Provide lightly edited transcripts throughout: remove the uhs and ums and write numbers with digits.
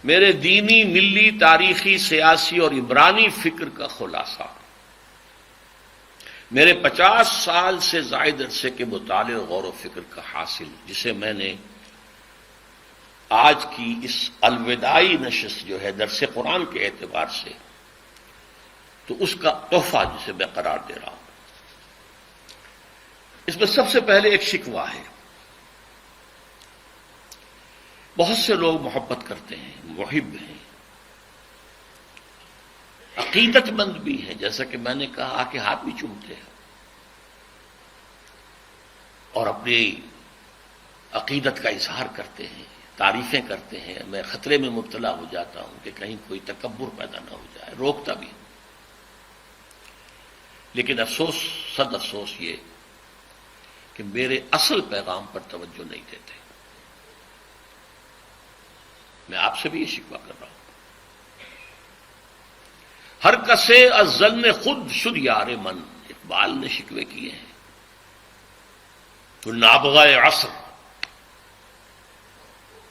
میرے دینی، ملی، تاریخی، سیاسی اور عمرانی فکر کا خلاصہ، میرے 50 سال سے زائد عرصے کے مطالعے اور غور و فکر کا حاصل، جسے میں نے آج کی اس الوداعی نشست جو ہے درس قرآن کے اعتبار سے، تو اس کا تحفہ جسے میں قرار دے رہا ہوں۔ اس میں سب سے پہلے ایک شکوہ ہے۔ بہت سے لوگ محبت کرتے ہیں، محب ہیں، عقیدت مند بھی ہیں، جیسا کہ میں نے کہا کہ ہاتھ بھی چومتے ہیں اور اپنی عقیدت کا اظہار کرتے ہیں، تعریفیں کرتے ہیں۔ میں خطرے میں مبتلا ہو جاتا ہوں کہ کہیں کوئی تکبر پیدا نہ ہو جائے، روکتا بھی ہوں۔ لیکن افسوس، صد افسوس یہ کہ میرے اصل پیغام پر توجہ نہیں دیتے۔ میں آپ سے بھی یہ شکوہ کر رہا ہوں۔ ہر کسے از ظن خود شد یار من، اقبال نے شکوے کیے ہیں۔ تو نابغہ عصر،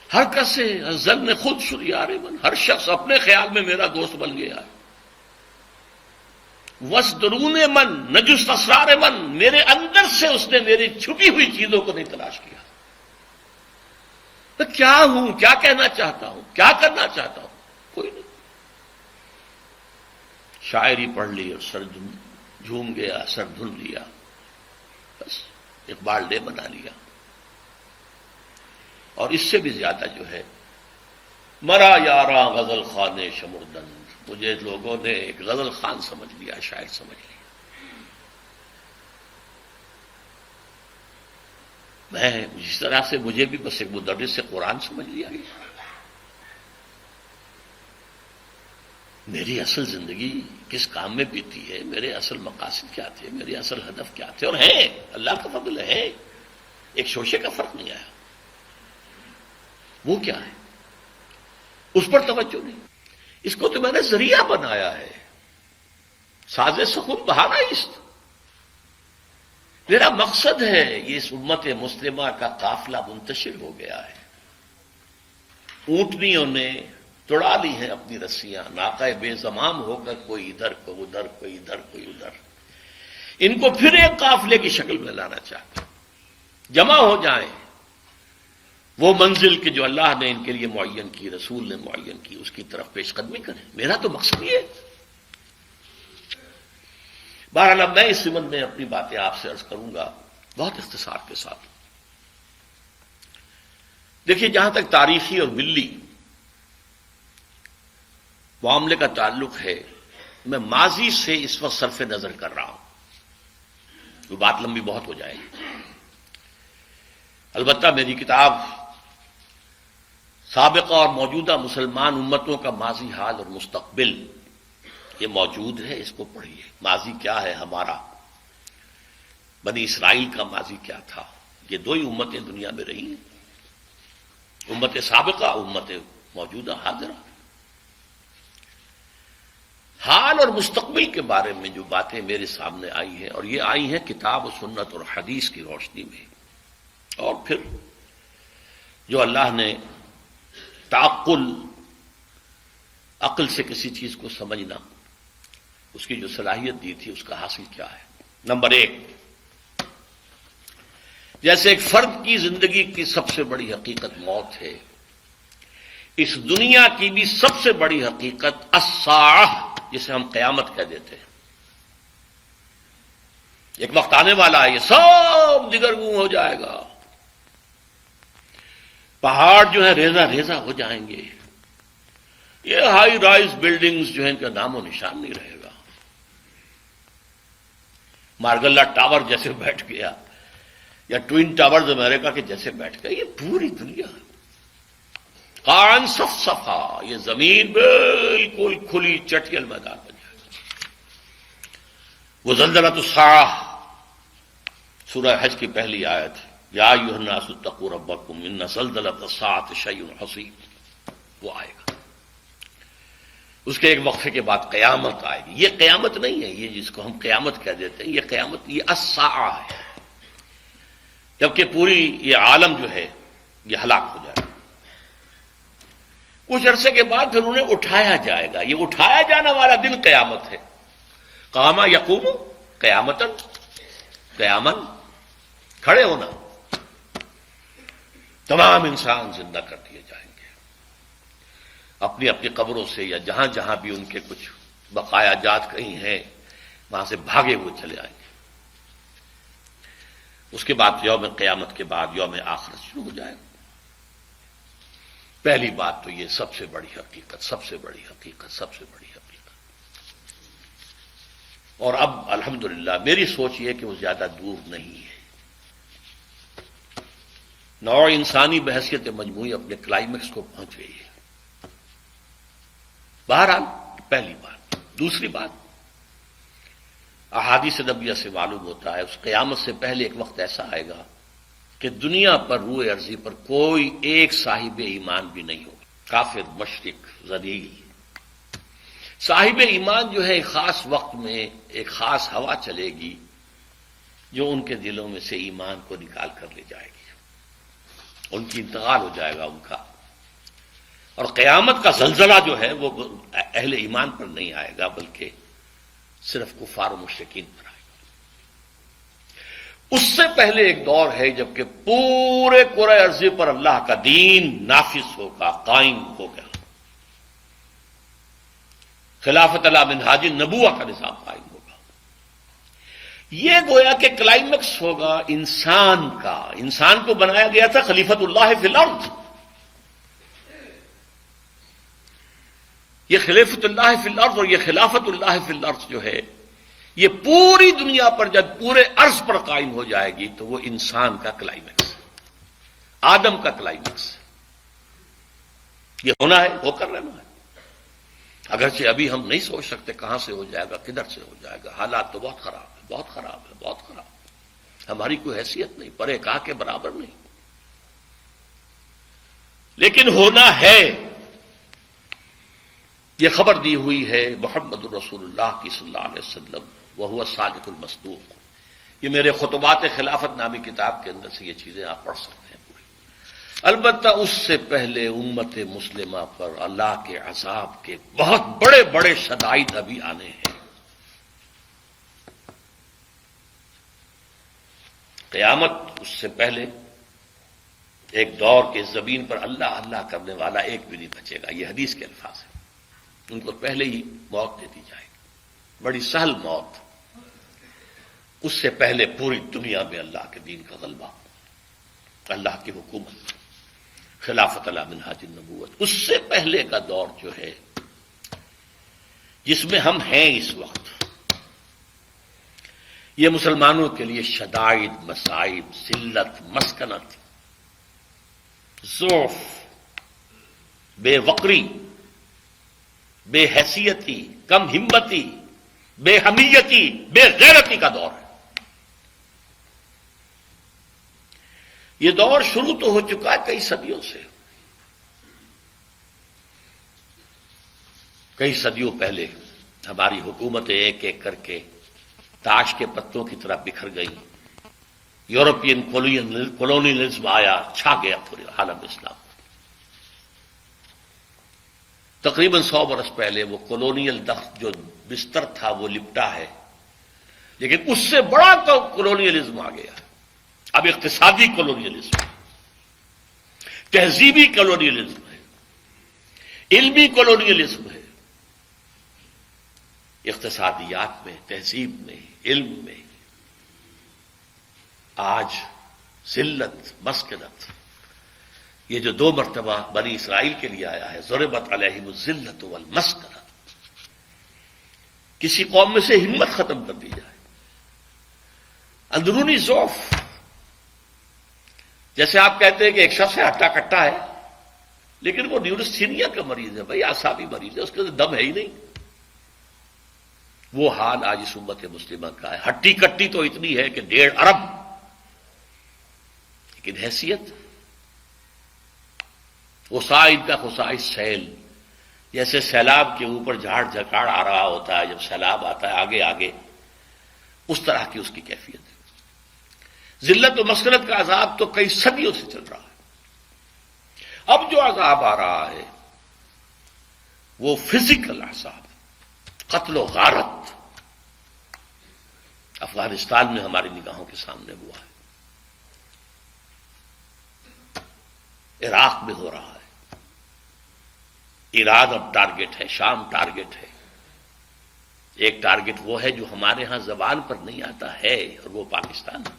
ہر کسے از ظن خود شد یار من، ہر شخص اپنے خیال میں میرا دوست بن گیا ہے۔ وس درون من نجست اسرار من، میرے اندر سے اس نے میری چھپی ہوئی چیزوں کو نہیں تلاش کیا۔ تو کیا ہوں، کیا کہنا چاہتا ہوں، کیا کرنا چاہتا ہوں، کوئی نہیں۔ شاعری پڑھ لی اور سر جھوم گیا، سر دھن لیا، بس اقبال ڈے بنا لیا۔ اور اس سے بھی زیادہ جو ہے، مرا یاراں غزل خان شمردن، مجھے لوگوں نے ایک غزل خان سمجھ لیا، شاعر سمجھ لیا۔ میں جس طرح سے مجھے بھی بس ایک مدرس سے قرآن سمجھ لیا گیا۔ میری اصل زندگی کس کام میں بیتی ہے، میرے اصل مقاصد کیا تھے، میرے اصل ہدف کیا تھے، اور ہیں، اللہ کا فضل ہے، ایک شوشے کا فرق نہیں آیا۔ وہ کیا ہے، اس پر توجہ نہیں۔ اس کو تو میں نے ذریعہ بنایا ہے، ساز سخن بہارا است۔ میرا مقصد ہے یہ اس امت مسلمہ کا قافلہ منتشر ہو گیا ہے۔ اونٹنیوں نے توڑا لی ہیں اپنی رسیاں، ناقہ بے زمام ہو کر کوئی ادھر، کوئی ادھر، کوئی ادھر، کوئی ادھر۔ ان کو پھر ایک قافلے کی شکل میں لانا چاہتا، جمع ہو جائیں، وہ منزل کہ جو اللہ نے ان کے لیے معین کی، رسول نے معین کی، اس کی طرف پیش قدمی کریں۔ میرا تو مقصد یہ ہے۔ بہرحال اب میں اس سمت میں اپنی باتیں آپ سے عرض کروں گا بہت اختصار کے ساتھ۔ دیکھیے، جہاں تک تاریخی اور ملی معاملے کا تعلق ہے، میں ماضی سے اس وقت صرف نظر کر رہا ہوں، وہ بات لمبی بہت ہو جائے گی۔ البتہ میری کتاب سابقہ اور موجودہ مسلمان امتوں کا ماضی، حال اور مستقبل یہ موجود ہے، اس کو پڑھیے۔ ماضی کیا ہے ہمارا، بنی اسرائیل کا ماضی کیا تھا۔ یہ دو ہی امتیں دنیا میں رہی ہیں، امت سابقہ، امت موجودہ حاضرہ۔ حال اور مستقبل کے بارے میں جو باتیں میرے سامنے آئی ہیں، اور یہ آئی ہیں کتاب و سنت اور حدیث کی روشنی میں، اور پھر جو اللہ نے تعقل، عقل سے کسی چیز کو سمجھنا، اس کی جو صلاحیت دی تھی، اس کا حاصل کیا ہے۔ نمبر 1، جیسے ایک فرد کی زندگی کی سب سے بڑی حقیقت موت ہے، اس دنیا کی بھی سب سے بڑی حقیقت الساعہ، جسے ہم قیامت کہہ دیتے ہیں۔ ایک وقت آنے والا ہے، یہ سب دگرگوں ہو جائے گا، پہاڑ جو ہے ریزہ ریزہ ہو جائیں گے، یہ ہائی رائز بلڈنگز جو ہیں ان کا نام و نشان نہیں رہے گا۔ مارگلہ ٹاور جیسے بیٹھ گیا، یا ٹوئن ٹاورز امریکہ کے جیسے بیٹھ گیا، یہ پوری دنیا قاعن صفصفا، یہ زمین بالکل کھلی چٹیل میدان بن جائے گا۔ وہ زلزلۃ الساعہ، سورہ حج کی پہلی آیت، یا ایھا الناس اتقوا ربکم ان زلزلۃ الساعۃ شیء عظیم، وہ آئے گا۔ اس کے ایک وقفے کے بعد قیامت آئے گی۔ یہ قیامت نہیں ہے، یہ جس کو ہم قیامت کہہ دیتے ہیں، یہ قیامت، یہ الساعہ ہے، جبکہ پوری یہ عالم جو ہے یہ ہلاک ہو جائے گا۔ کچھ عرصے کے بعد پھر انہیں اٹھایا جائے گا. یہ اٹھایا جانے والا دن قیامت ہے. قام یقوم قیامتن، قیامن کھڑے ہونا. تمام انسان زندہ کر دیے جائیں گے اپنی اپنی قبروں سے، یا جہاں جہاں بھی ان کے کچھ بقایا جات کہیں ہیں وہاں سے بھاگے ہوئے چلے آئیں گے. اس کے بعد یوم قیامت کے بعد یوم آخرت شروع ہو جائے گا. پہلی بات تو یہ سب سے بڑی حقیقت، سب سے بڑی حقیقت، سب سے بڑی حقیقت. اور اب الحمدللہ میری سوچ یہ کہ وہ زیادہ دور نہیں ہے. نوع انسانی بحثیت مجموعی اپنے کلائمیکس کو پہنچ گئی ہے. بہرحال پہلی بات. دوسری بات، احادیث نبویہ سے معلوم ہوتا ہے اس قیامت سے پہلے ایک وقت ایسا آئے گا کہ دنیا پر، روئے ارضی پر کوئی ایک صاحب ایمان بھی نہیں ہوگا. کافر، مشرک، ذلیل. صاحب ایمان جو ہے ایک خاص وقت میں ایک خاص ہوا چلے گی جو ان کے دلوں میں سے ایمان کو نکال کر لے جائے گی. ان کی انتقال ہو جائے گا ان کا. اور قیامت کا زلزلہ جو ہے وہ اہل ایمان پر نہیں آئے گا بلکہ صرف کفار و مشرکین پر آئے گا. اس سے پہلے ایک دور ہے جبکہ پورے کرۂ ارضی پر اللہ کا دین نافذ ہوگا، قائم ہوگا. خلافت علی منہاج النبوہ کا نظام قائم ہوگا. یہ گویا کہ کلائمیکس ہوگا انسان کا. انسان کو بنایا گیا تھا خلیفۃ اللہ فی الارض. یہ خلیفۃ اللہ فی الارض اور یہ خلافت اللہ فی الارض جو ہے یہ پوری دنیا پر جب پورے عرض پر قائم ہو جائے گی تو وہ انسان کا کلائمیکس، آدم کا کلائمیکس. یہ ہونا ہے، ہو کر رہنا ہے. اگرچہ ابھی ہم نہیں سوچ سکتے کہاں سے ہو جائے گا، کدھر سے ہو جائے گا. حالات تو بہت خراب ہے، بہت خراب ہے، بہت خراب. ہماری کوئی حیثیت نہیں، پرے کہا کے برابر نہیں. لیکن ہونا ہے. یہ خبر دی ہوئی ہے محمد الرسول اللہ کی صلی اللہ علیہ وسلم وہو الصادق المصدوق. یہ میرے خطبات خلافت نامی کتاب کے اندر سے یہ چیزیں آپ پڑھ سکتے ہیں پوری. البتہ اس سے پہلے امت مسلمہ پر اللہ کے عذاب کے بہت بڑے بڑے شدائد ابھی آنے ہیں. قیامت اس سے پہلے ایک دور کے زمین پر اللہ اللہ کرنے والا ایک بھی نہیں بچے گا. یہ حدیث کے الفاظ ہیں. ان کو پہلے ہی موت دے دی جائے گی، بڑی سہل موت. اس سے پہلے پوری دنیا میں اللہ کے دین کا غلبہ، اللہ کی حکومت، خلافت علی منہاج النبوت. اس سے پہلے کا دور جو ہے جس میں ہم ہیں اس وقت، یہ مسلمانوں کے لیے شدائد، مصائب، ذلت، مسکنت، ضعف، بے وقری، بے حیثیتی، کم ہمتی، بے حمیتی، بے غیرتی کا دور ہے. یہ دور شروع تو ہو چکا ہے کئی صدیوں سے. کئی صدیوں پہلے ہماری حکومتیں ایک ایک کر کے تاش کے پتوں کی طرح بکھر گئی. یورپین کولونیلزم آیا، چھا گیا پورے عالم اسلام. تقریباً 100 برس پہلے وہ کولونیل دخت جو بستر تھا وہ لپٹا ہے، لیکن اس سے بڑا کولونیلزم آ گیا. اب اقتصادی کولونیلزم، تہذیبی کولونیلزم ہے، علمی کولونیلزم ہے. اقتصادیات میں، تہذیب میں، علم میں آج ذلت، مسکنت. یہ جو 2 مرتبہ بنی اسرائیل کے لیے آیا ہے، ضربت علیہم الذلۃ والمسکنہ. کسی قوم میں سے ہمت ختم کر دی جائے، اندرونی ضعف. جیسے آپ کہتے ہیں کہ ایک شخص ہے ہٹا کٹا ہے لیکن وہ نیورستھینیا کا مریض ہے، بھائی اعصابی مریض ہے، اس کے دم ہے ہی نہیں. وہ حال آج اس امت مسلمہ کا ہے. ہٹی کٹی تو اتنی ہے کہ 1.5 ارب، لیکن حیثیت خسائد کا خسائد سیل. جیسے سیلاب کے اوپر جھاڑ جھکاڑ آ رہا ہوتا ہے جب سیلاب آتا ہے آگے آگے، اس طرح کی اس کی کیفیت ہے. ذلت و مسکنت کا عذاب تو کئی صدیوں سے چل رہا ہے. اب جو عذاب آ رہا ہے وہ فزیکل عذاب، قتل و غارت افغانستان میں ہماری نگاہوں کے سامنے ہوا ہے، عراق میں ہو رہا ہے، ایران اب ٹارگٹ ہے، شام ٹارگٹ ہے، ایک ٹارگٹ وہ ہے جو ہمارے ہاں زبان پر نہیں آتا ہے، اور وہ پاکستان ہے۔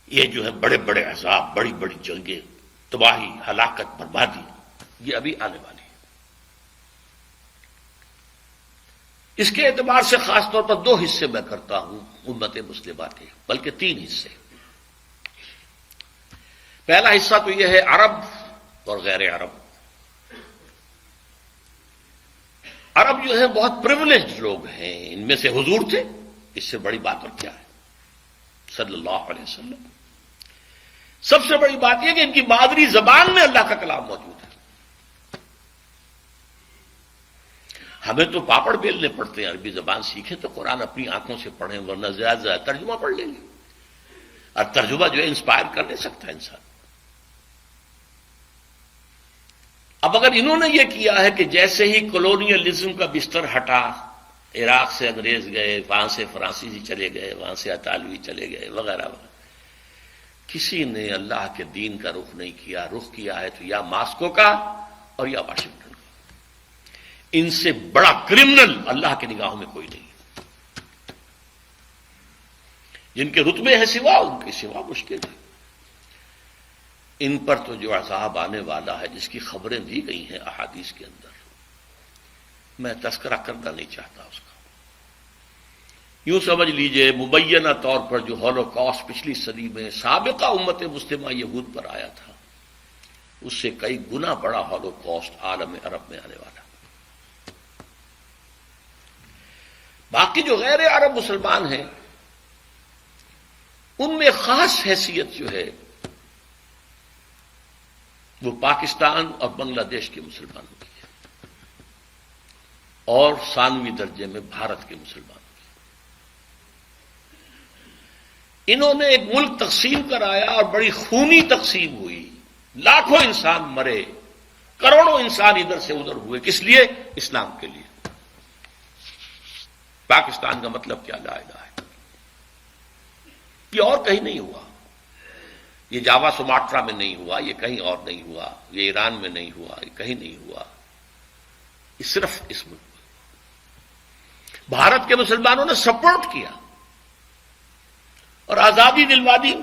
یہ جو ہے بڑے بڑے عذاب، بڑی بڑی جنگیں، تباہی، ہلاکت، بربادی، یہ ابھی آنے والی ہے۔ اس کے اعتبار سے خاص طور پر 2 حصے میں کرتا ہوں امت مسلمہ کے، بلکہ 3 حصے۔ پہلا حصہ تو یہ ہے عرب اور غیر عرب۔ عرب جو ہے بہت پریولیجڈ لوگ ہیں، ان میں سے حضور تھے، اس سے بڑی بات اور کیا ہے، صلی اللہ علیہ وسلم۔ سب سے بڑی بات یہ کہ ان کی مادری زبان میں اللہ کا کلام موجود ہے۔ ہمیں تو پاپڑ بیلنے پڑتے ہیں، عربی زبان سیکھیں تو قرآن اپنی آنکھوں سے پڑھیں، ورنہ زیادہ زیادہ ترجمہ پڑھ لیں گے، اور ترجمہ جو ہے انسپائر کر نہیں سکتا انسان۔ اب اگر انہوں نے یہ کیا ہے کہ جیسے ہی کولونیلزم کا بستر ہٹا، عراق سے انگریز گئے، وہاں سے فرانسیسی چلے گئے، وہاں سے اطالوی چلے گئے، وغیرہ وغیرہ، کسی نے اللہ کے دین کا رخ نہیں کیا، رخ کیا ہے تو یا ماسکو کا اور یا واشنگٹن کا۔ ان سے بڑا کرمنل اللہ کے نگاہوں میں کوئی نہیں، جن کے رتبے ہیں سوا، ان کے سوا مشکل ہے۔ ان پر تو جو عذاب آنے والا ہے، جس کی خبریں دی گئی ہیں احادیث کے اندر، میں تذکرہ کرنا نہیں چاہتا اس کا۔ یوں سمجھ لیجئے مبینہ طور پر جو ہولوکاسٹ پچھلی صدی میں سابقہ امت مسلمہ یہود پر آیا تھا، اس سے کئی گنا بڑا ہولوکاسٹ عالم عرب میں آنے والا۔ باقی جو غیر عرب مسلمان ہیں، ان میں خاص حیثیت جو ہے وہ پاکستان اور بنگلہ دیش کے مسلمانوں کی ہے، اور ثانوی درجے میں بھارت کے مسلمانوں کی۔ انہوں نے ایک ملک تقسیم کرایا اور بڑی خونی تقسیم ہوئی، لاکھوں انسان مرے، کروڑوں انسان ادھر سے ادھر ہوئے، کس لیے؟ اسلام کے لیے۔ پاکستان کا مطلب کیا؟ لا الہ ہے۔ یہ اور کہیں نہیں ہوا، یہ جاوا سماٹرا میں نہیں ہوا، یہ کہیں اور نہیں ہوا، یہ ایران میں نہیں ہوا، یہ کہیں نہیں ہوا، یہ صرف اس ملک میں۔ بھارت کے مسلمانوں نے سپورٹ کیا اور آزادی دلوا دی۔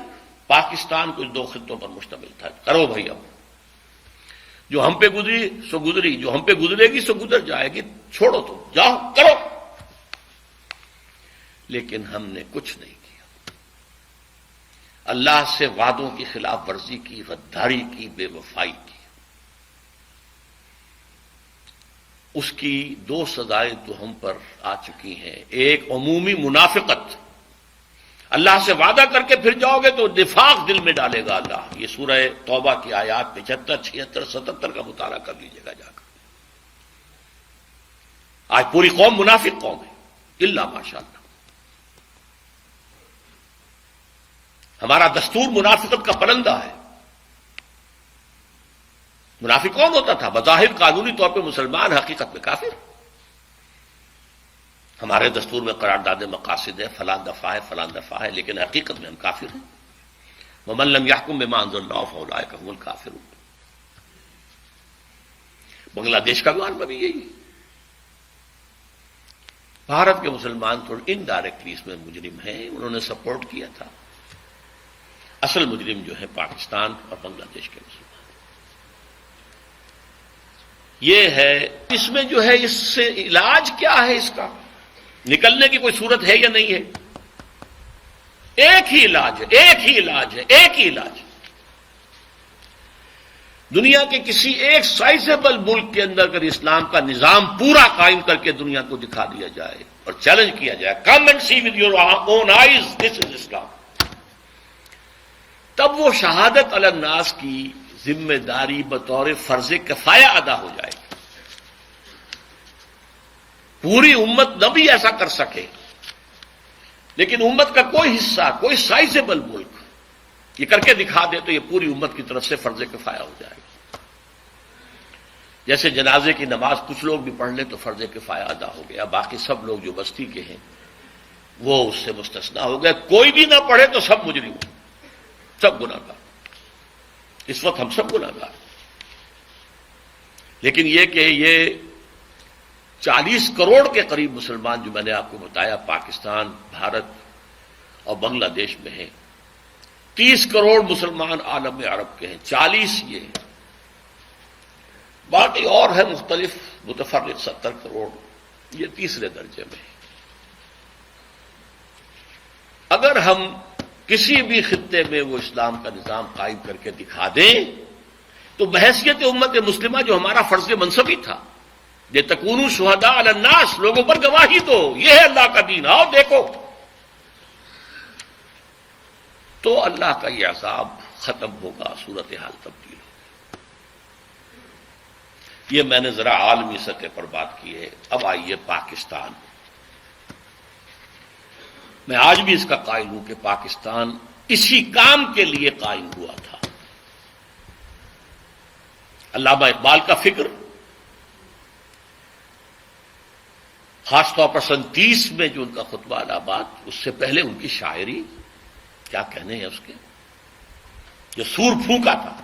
پاکستان کچھ 2 خطوں پر مشتمل تھا، کرو بھائی، اب جو ہم پہ گزری سو گزری، جو ہم پہ گزرے گی سو گزر جائے گی، چھوڑو تو جاؤ کرو۔ لیکن ہم نے کچھ نہیں کیا، اللہ سے وعدوں کی خلاف ورزی کی، غداری کی، بے وفائی کی۔ اس کی 2 سزائیں تو ہم پر آ چکی ہیں۔ ایک عمومی منافقت، اللہ سے وعدہ کر کے پھر جاؤ گے تو نفاق دل میں ڈالے گا اللہ۔ یہ سورہ توبہ کی آیات 75، 76، 77 کا مطالعہ کر لیجیے گا جا کر۔ آج پوری قوم منافق قوم ہے، الا ماشاء اللہ۔ ہمارا دستور منافقت کا پرندہ ہے۔ منافق کون ہوتا تھا؟ بظاہر قانونی طور پہ مسلمان، حقیقت میں کافر۔ ہمارے دستور میں قرارداد مقاصد ہے، فلاں دفعہ ہے، فلاں دفعہ ہے، لیکن حقیقت میں ہم کافر ہیں۔ وَمَن لَّمْ يَحْكُم بِمَا أَنزَلَ اللَّهُ فَأُولَٰئِكَ هُمُ الْكَافِرُونَ۔ بنگلہ دیش کا معاملہ بھی یہی ہے۔ بھارت کے مسلمان تو انڈائریکٹلی اس میں مجرم ہیں، انہوں نے سپورٹ کیا تھا۔ اصل مجرم جو ہے پاکستان اور بنگلہ دیش کے مسلمان۔ یہ ہے، اس میں جو ہے اس سے علاج کیا ہے، اس کا نکلنے کی کوئی صورت ہے یا نہیں ہے؟ ایک ہی علاج ہے، ایک ہی علاج ہے، ایک ہی علاج ہے۔ دنیا کے کسی ایک سائزیبل ملک کے اندر اگر اسلام کا نظام پورا قائم کر کے دنیا کو دکھا دیا جائے اور چیلنج کیا جائے، come and see with your own eyes this is Islam, تب وہ شہادت علی الناس کی ذمہ داری بطور فرض کفایہ ادا ہو جائے گی۔ پوری امت نہ بھی ایسا کر سکے، لیکن امت کا کوئی حصہ، کوئی سائزیبل ملک یہ کر کے دکھا دے تو یہ پوری امت کی طرف سے فرض کفایہ ہو جائے گا۔ جیسے جنازے کی نماز کچھ لوگ بھی پڑھ لیں تو فرض کفایہ ادا ہو گیا، باقی سب لوگ جو بستی کے ہیں وہ اس سے مستثنا ہو گئے. کوئی بھی نہ پڑھے تو سب مجرم، سب گناہگار. اس وقت ہم سب گناہگار. لیکن یہ کہ یہ 40 کروڑ کے قریب مسلمان جو میں نے آپ کو بتایا پاکستان، بھارت اور بنگلہ دیش میں ہیں، 30 کروڑ مسلمان عالم عرب کے ہیں، 40 یہ ہیں. باقی اور ہے مختلف متفرق 70 کروڑ، یہ تیسرے درجے میں ہے. اگر ہم کسی بھی خطے میں وہ اسلام کا نظام قائم کر کے دکھا دیں تو بحیثیت امت مسلمہ جو ہمارا فرض منصبی تھا، یہ تکونوا شہداء علی الناس، لوگوں پر گواہی دو، یہ ہے اللہ کا دین، آؤ دیکھو، تو اللہ کا یہ عذاب ختم ہوگا، صورتحال تبدیل ہوگی. یہ میں نے ذرا عالمی سطح پر بات کی ہے. اب آئیے پاکستان. میں آج بھی اس کا قائل ہوں کہ پاکستان اسی کام کے لیے قائم ہوا تھا. علامہ اقبال کا فکر، خاص طور پر سن 30 میں جو ان کا خطبہ الہ آباد، اس سے پہلے ان کی شاعری، کیا کہنے ہیں اس کے، جو سور پھونکا تھا.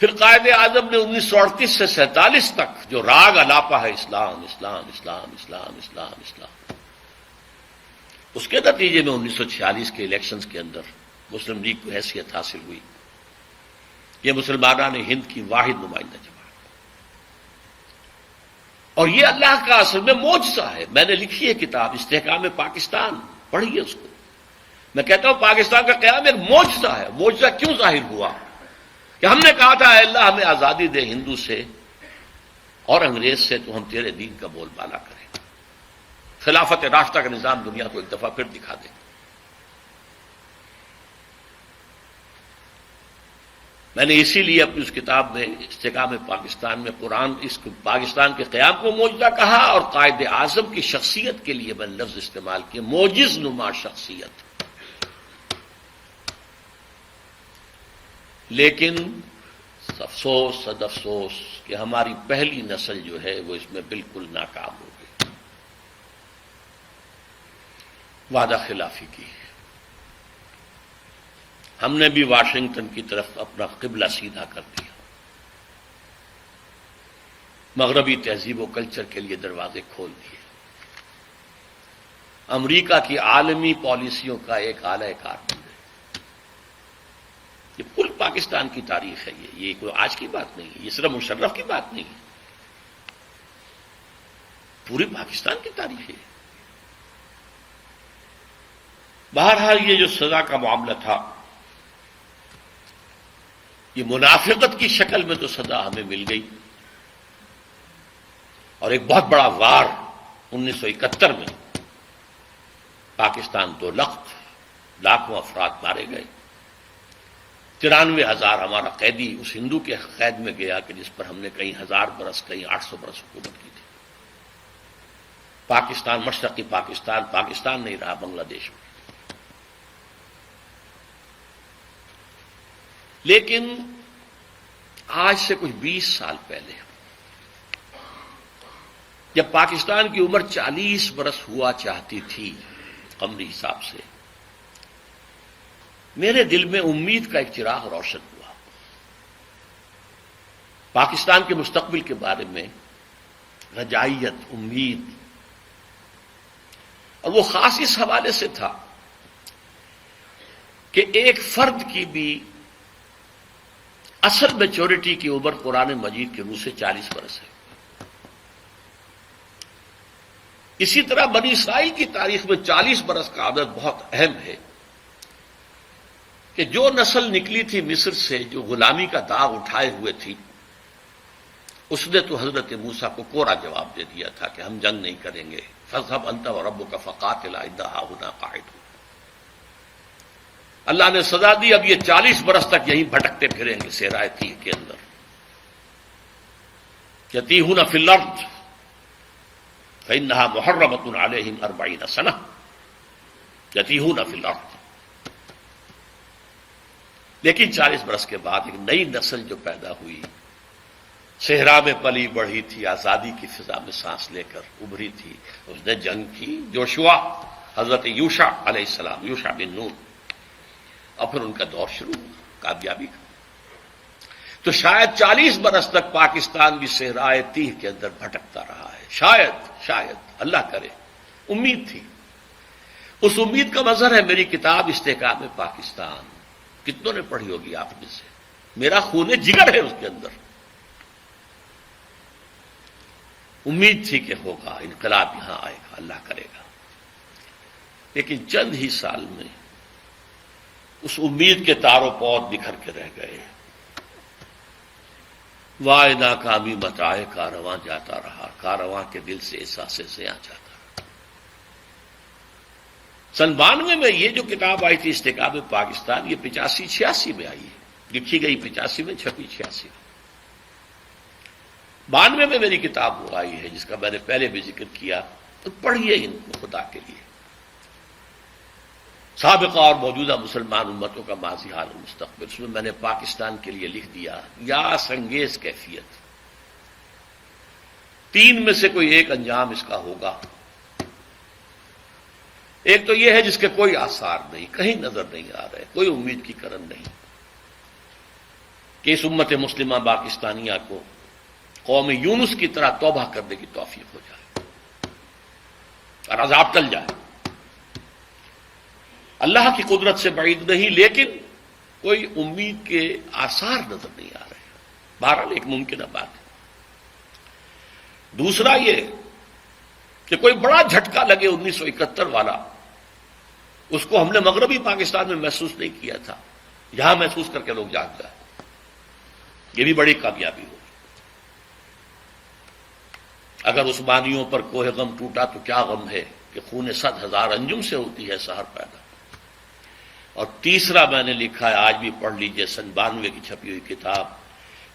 پھر قائد اعظم نے 1938 سے 47 تک جو راگ الاپا ہے، اسلام اسلام اسلام اسلام اسلام اسلام، اس کے نتیجے میں 1946 کے الیکشنز کے اندر مسلم لیگ کو حیثیت حاصل ہوئی. یہ مسلمانان ہند کی واحد نمائندہ جماعت، اور یہ اللہ کا اصل میں معجزہ ہے. میں نے لکھی ہے کتاب استحکام پاکستان، پڑھیے اس کو. میں کہتا ہوں پاکستان کا قیام ایک معجزہ ہے. معجزہ کیوں ظاہر ہوا؟ کہ ہم نے کہا تھا اے اللہ ہمیں آزادی دے ہندو سے اور انگریز سے، تو ہم تیرے دین کا بول بالا کریں، خلافت راستہ کا نظام دنیا کو ایک دفعہ پھر دکھا دیں. میں نے اسی لیے اپنی اس کتاب میں استحکام پاکستان میں قرآن اس پاکستان کے قیام کو معجزہ کہا، اور قائد اعظم کی شخصیت کے لیے میں نے لفظ استعمال کیا، معجز نما شخصیت. لیکن افسوس صد افسوس کہ ہماری پہلی نسل جو ہے وہ اس میں بالکل ناکام ہو گئی، وعدہ خلافی کی. ہم نے بھی واشنگٹن کی طرف اپنا قبلہ سیدھا کر دیا، مغربی تہذیب و کلچر کے لیے دروازے کھول دیے. امریکہ کی عالمی پالیسیوں کا ایک اعلی کار بن گئے. یہ کل پاکستان کی تاریخ ہے. یہ کوئی آج کی بات نہیں ہے، یہ صرف مشرف کی بات نہیں ہے، پوری پاکستان کی تاریخ ہے. بہرحال یہ جو سزا کا معاملہ تھا، یہ منافقت کی شکل میں تو سزا ہمیں مل گئی، اور ایک بہت بڑا وار 1971 میں پاکستان 2 لاکھوں افراد مارے گئے. 93,000 ہمارا قیدی اس ہندو کے قید میں گیا کہ جس پر ہم نے کئی 1000 برس کئی 800 برس حکومت کی تھی. پاکستان مشرقی پاکستان نہیں رہا بنگلہ دیش میں. لیکن آج سے کچھ 20 سال پہلے جب پاکستان کی عمر 40 برس ہوا چاہتی تھی قمری حساب سے، میرے دل میں امید کا ایک چراغ روشن ہوا. پاکستان کے مستقبل کے بارے میں رجائیت، امید، اور وہ خاص اس حوالے سے تھا کہ ایک فرد کی بھی اصل میچورٹی کی عمر قرآن مجید کے روح سے 40 برس ہے. اسی طرح بنی اسرائیل کی تاریخ میں 40 برس کا عدد بہت اہم ہے کہ جو نسل نکلی تھی مصر سے، جو غلامی کا داغ اٹھائے ہوئے تھی، اس نے تو حضرت موسیٰ کو کوڑا جواب دے دیا تھا کہ ہم جنگ نہیں کریں گے، فاذهب انت وربك فقاتلا انا هاهنا قاعدون. اللہ نے سزا دی، اب یہ 40 برس تک یہیں بھٹکتے پھریں گے صحرائے تیہ کے اندر. یتیہون فی الارض فانها محرمۃ علیہم 40 سنہ یتیہون فی الارض. لیکن 40 برس کے بعد ایک نئی نسل جو پیدا ہوئی، صحرا میں پلی بڑھی تھی، آزادی کی فضا میں سانس لے کر ابھری تھی، اس نے جنگ کی، جوشوا حضرت یوشع علیہ السلام، یوشع بن نون، اور پھر ان کا دور شروع ہوا کامیابی کا۔ تو شاید 40 برس تک پاکستان بھی صحرائے تیہ کے اندر بھٹکتا رہا ہے، شاید اللہ کرے، امید تھی۔ اس امید کا مظہر ہے میری کتاب استحکام پاکستان، کتنوں نے پڑھی ہوگی آپ میں سے، میرا خون جگر ہے اس کے اندر۔ امید تھی کہ ہوگا انقلاب، یہاں آئے گا، اللہ کرے گا، لیکن چند ہی سال میں اس امید کے تار و پود بکھر کے رہ گئے۔ وائے ناکامی متائے کارواں جاتا رہا، کارواں کے دل سے احساس زیاں جاتا رہا۔ سن 92 میں یہ جو کتاب آئی تھی استحکام پاکستان، یہ 85-86 میں آئی ہے، لکھی گئی 85 میں، چھپی 86 میں۔ 92 میں میری کتاب وہ آئی ہے جس کا میں نے پہلے بھی ذکر کیا، تو پڑھیے ان کو خدا کے لیے۔ سابقہ اور موجودہ مسلمان امتوں کا ماضی حال و مستقبل، اس میں میں نے پاکستان کے لیے لکھ دیا یاس انگیز کیفیت۔ 3 میں سے کوئی ایک انجام اس کا ہوگا۔ ایک تو یہ ہے جس کے کوئی آثار نہیں، کہیں نظر نہیں آ رہے، کوئی امید کی کرن نہیں، کہ اس امت مسلمہ پاکستانیہ کو قوم یونس کی طرح توبہ کرنے کی توفیق ہو جائے اور عذاب ٹل جائے۔ اللہ کی قدرت سے بعید نہیں، لیکن کوئی امید کے آثار نظر نہیں آ رہے۔ بہرحال ایک ممکنہ بات ہے۔ دوسرا یہ کہ کوئی بڑا جھٹکا لگے 1971 والا، اس کو ہم نے مغربی پاکستان میں محسوس نہیں کیا تھا، یہاں محسوس کر کے لوگ جاگ گئے، یہ بھی بڑی کامیابی ہو۔ اگر عثمانیوں پر کوہ غم ٹوٹا تو کیا غم ہے کہ خون 100,000 انجم سے ہوتی ہے سحر پیدا۔ اور تیسرا میں نے لکھا ہے، آج بھی پڑھ لیجئے، سن 92 کی چھپی ہوئی کتاب،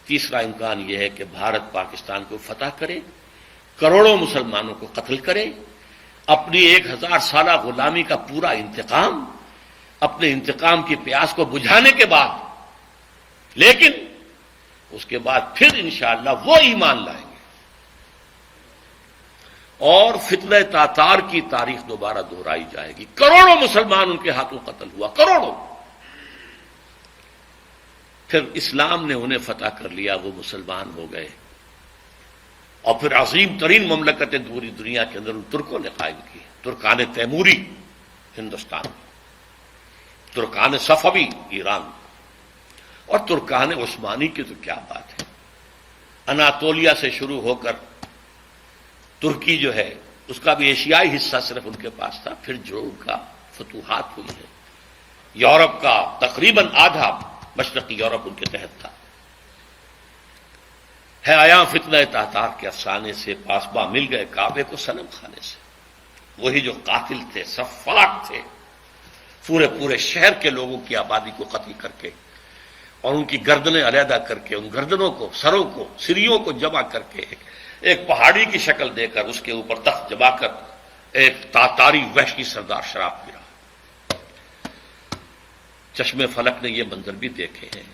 تیسرا امکان یہ ہے کہ بھارت پاکستان کو فتح کرے، کروڑوں مسلمانوں کو قتل کرے، اپنی 1000 سالہ غلامی کا پورا انتقام، اپنے انتقام کی پیاس کو بجھانے کے بعد، لیکن اس کے بعد پھر انشاءاللہ وہ ایمان لائیں گے، اور فتنہ تاتار کی تاریخ دوبارہ دہرائی جائے گی۔ کروڑوں مسلمان ان کے ہاتھوں قتل ہوا، کروڑوں۔ پھر اسلام نے انہیں فتح کر لیا، وہ مسلمان ہو گئے، اور پھر عظیم ترین مملکتیں پوری دنیا کے اندر ان ترکوں نے قائم کی، ترکان تیموری ہندوستان، ترکان صفوی ایران، اور ترکان عثمانی کی تو کیا بات ہے۔ اناطولیہ سے شروع ہو کر ترکی جو ہے اس کا بھی ایشیائی حصہ صرف ان کے پاس تھا، پھر جو ان کا فتوحات ہوئی ہے، یورپ کا تقریباً آدھا مشرقی یورپ ان کے تحت تھا۔ ہے آیا فتنہ تاتار کے افسانے سے، پاسباں مل گئے کعبے کو صنم خانے سے، وہی جو قاتل تھے، سفاک تھے، پورے شہر کے لوگوں کی آبادی کو قتل کر کے اور ان کی گردنیں علیحدہ کر کے، ان گردنوں کو، سروں کو، سریوں کو جمع کر کے ایک پہاڑی کی شکل دے کر اس کے اوپر تخت جما کر ایک تاتاری وحشی سردار شراب پی رہا۔ چشم فلک نے یہ منظر بھی دیکھے ہیں۔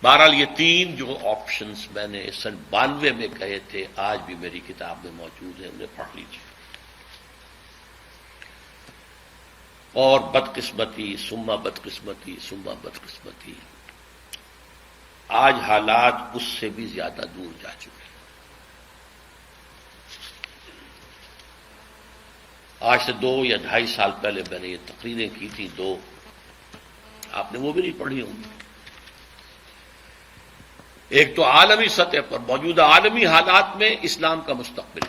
بہرحال یہ 3 جو آپشنز میں نے سن 92 میں کہے تھے، آج بھی میری کتاب میں موجود ہیں، انہیں پڑھ لیجیے۔ اور بدقسمتی ثم بدقسمتی ثم بدقسمتی، آج حالات اس سے بھی زیادہ دور جا چکے ہیں۔ آج سے 2 یا 2.5 سال پہلے میں نے یہ تقریریں کی تھی 2، آپ نے وہ بھی نہیں پڑھی ہوں گی۔ ایک تو عالمی سطح پر موجودہ عالمی حالات میں اسلام کا مستقبل،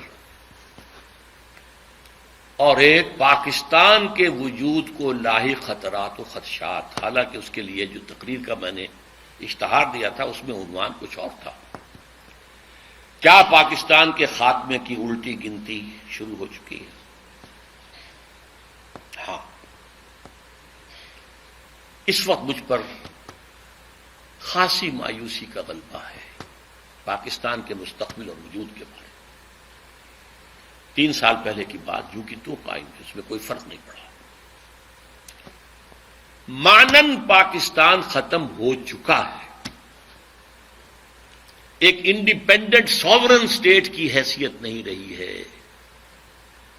اور ایک پاکستان کے وجود کو لاحق خطرات و خدشات۔ حالانکہ اس کے لیے جو تقریر کا میں نے اشتہار دیا تھا اس میں عنوان کچھ اور تھا۔ کیا پاکستان کے خاتمے کی الٹی گنتی شروع ہو چکی ہے؟ ہاں، اس وقت مجھ پر خاصی مایوسی کا غلبہ ہے پاکستان کے مستقبل اور وجود کے بارے میں۔ 3 سال پہلے کی بات جو کہ تو قائم تھی، اس میں کوئی فرق نہیں پڑا۔ مانن پاکستان ختم ہو چکا ہے، ایک انڈیپینڈنٹ ساورن اسٹیٹ کی حیثیت نہیں رہی ہے.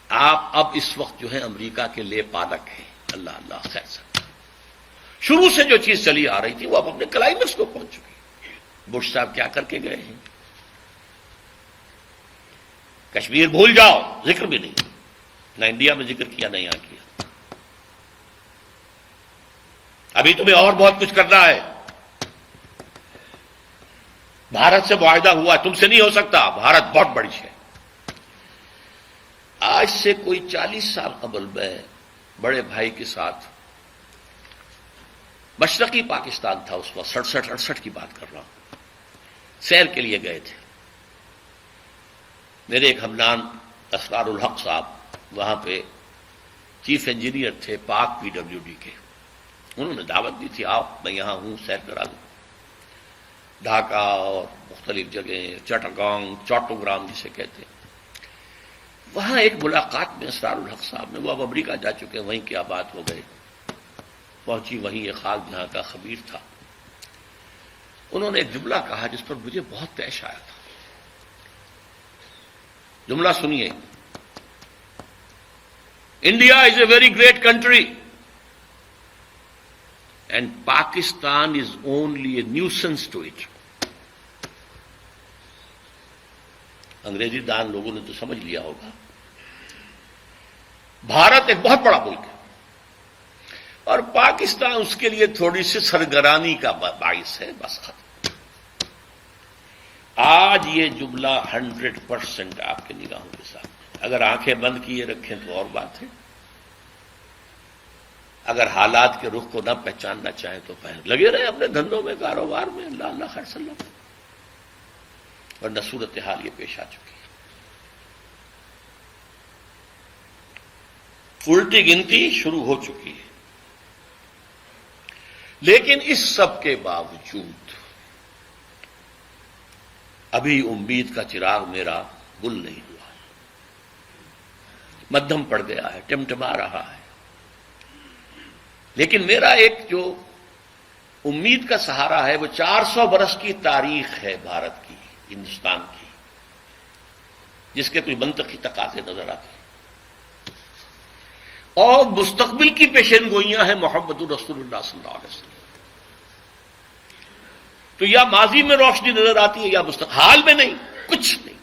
آپ اب اس وقت جو ہے امریکہ کے لے پالک ہیں. اللہ اللہ خیر سکتا. شروع سے جو چیز چلی آ رہی تھی وہ اب اپنے کلائمیکس کو پہنچ چکی. بش صاحب کیا کر کے گئے ہیں؟ کشمیر بھول جاؤ، ذکر بھی نہیں. نہ انڈیا میں ذکر کیا نہ یہاں کیا. ابھی تمہیں اور بہت کچھ کرنا ہے. بھارت سے معاہدہ ہوا، تم سے نہیں ہو سکتا. بھارت بہت بڑی ہے. آج سے کوئی 40 سال قبل میں بڑے بھائی کے ساتھ مشرقی پاکستان تھا اس وقت، 67-68 کی بات کر رہا ہوں، سیر کے لیے گئے تھے. میرے ایک ہمنان اسرار الحق صاحب وہاں پہ چیف انجینئر تھے پاک پی ڈبلیو ڈی کے. انہوں نے دعوت دی تھی، آؤ میں یہاں ہوں، سیر کرا دوں. ڈھاکہ اور مختلف جگہیں، چٹاگانگ، چوٹوگرام جسے کہتے ہیں. وہاں ایک ملاقات میں اسرار الحق صاحب نے، وہ اب امریکہ جا چکے ہیں، وہیں کیا بات ہو گئے، پہنچی وہیں ایک خاک جہاں کا خبیر تھا. انہوں نے ایک جملہ کہا جس پر مجھے بہت پیش آیا تھا. جملہ سنیے. India is a very great country and Pakistan is only a nuisance to it. انگریزی دان لوگوں نے تو سمجھ لیا ہوگا. بھارت ایک بہت بڑا ملک ہے اور پاکستان اس کے لیے تھوڑی سی سرگرانی کا باعث ہے، بس ختم. آج یہ جملہ 100% آپ کے نگاہوں کے ساتھ. اگر آنکھیں بند کیے رکھیں تو اور بات ہے، اگر حالات کے رخ کو نہ پہچاننا چاہیں تو لگے رہے اپنے دھندوں میں، کاروبار میں. اللہ اللہ خیر سلام. ورنہ صورتحال یہ پیش آ چکی ہے. الٹی گنتی شروع ہو چکی ہے. لیکن اس سب کے باوجود ابھی امید کا چراغ میرا گل نہیں ہوا ہے. مدھم پڑ گیا ہے، ٹمٹما رہا ہے. لیکن میرا ایک جو امید کا سہارا ہے وہ 400 برس کی تاریخ ہے بھارت کی، ہندوستان کی، جس کے کوئی منطقی تقاضے نظر آتے ہیں. اور مستقبل کی پیشین گوئیاں ہیں محمد رسول اللہ صلی اللہ علیہ وسلم. تو یا ماضی میں روشنی نظر آتی ہے یا مستقبل. حال میں نہیں، کچھ نہیں.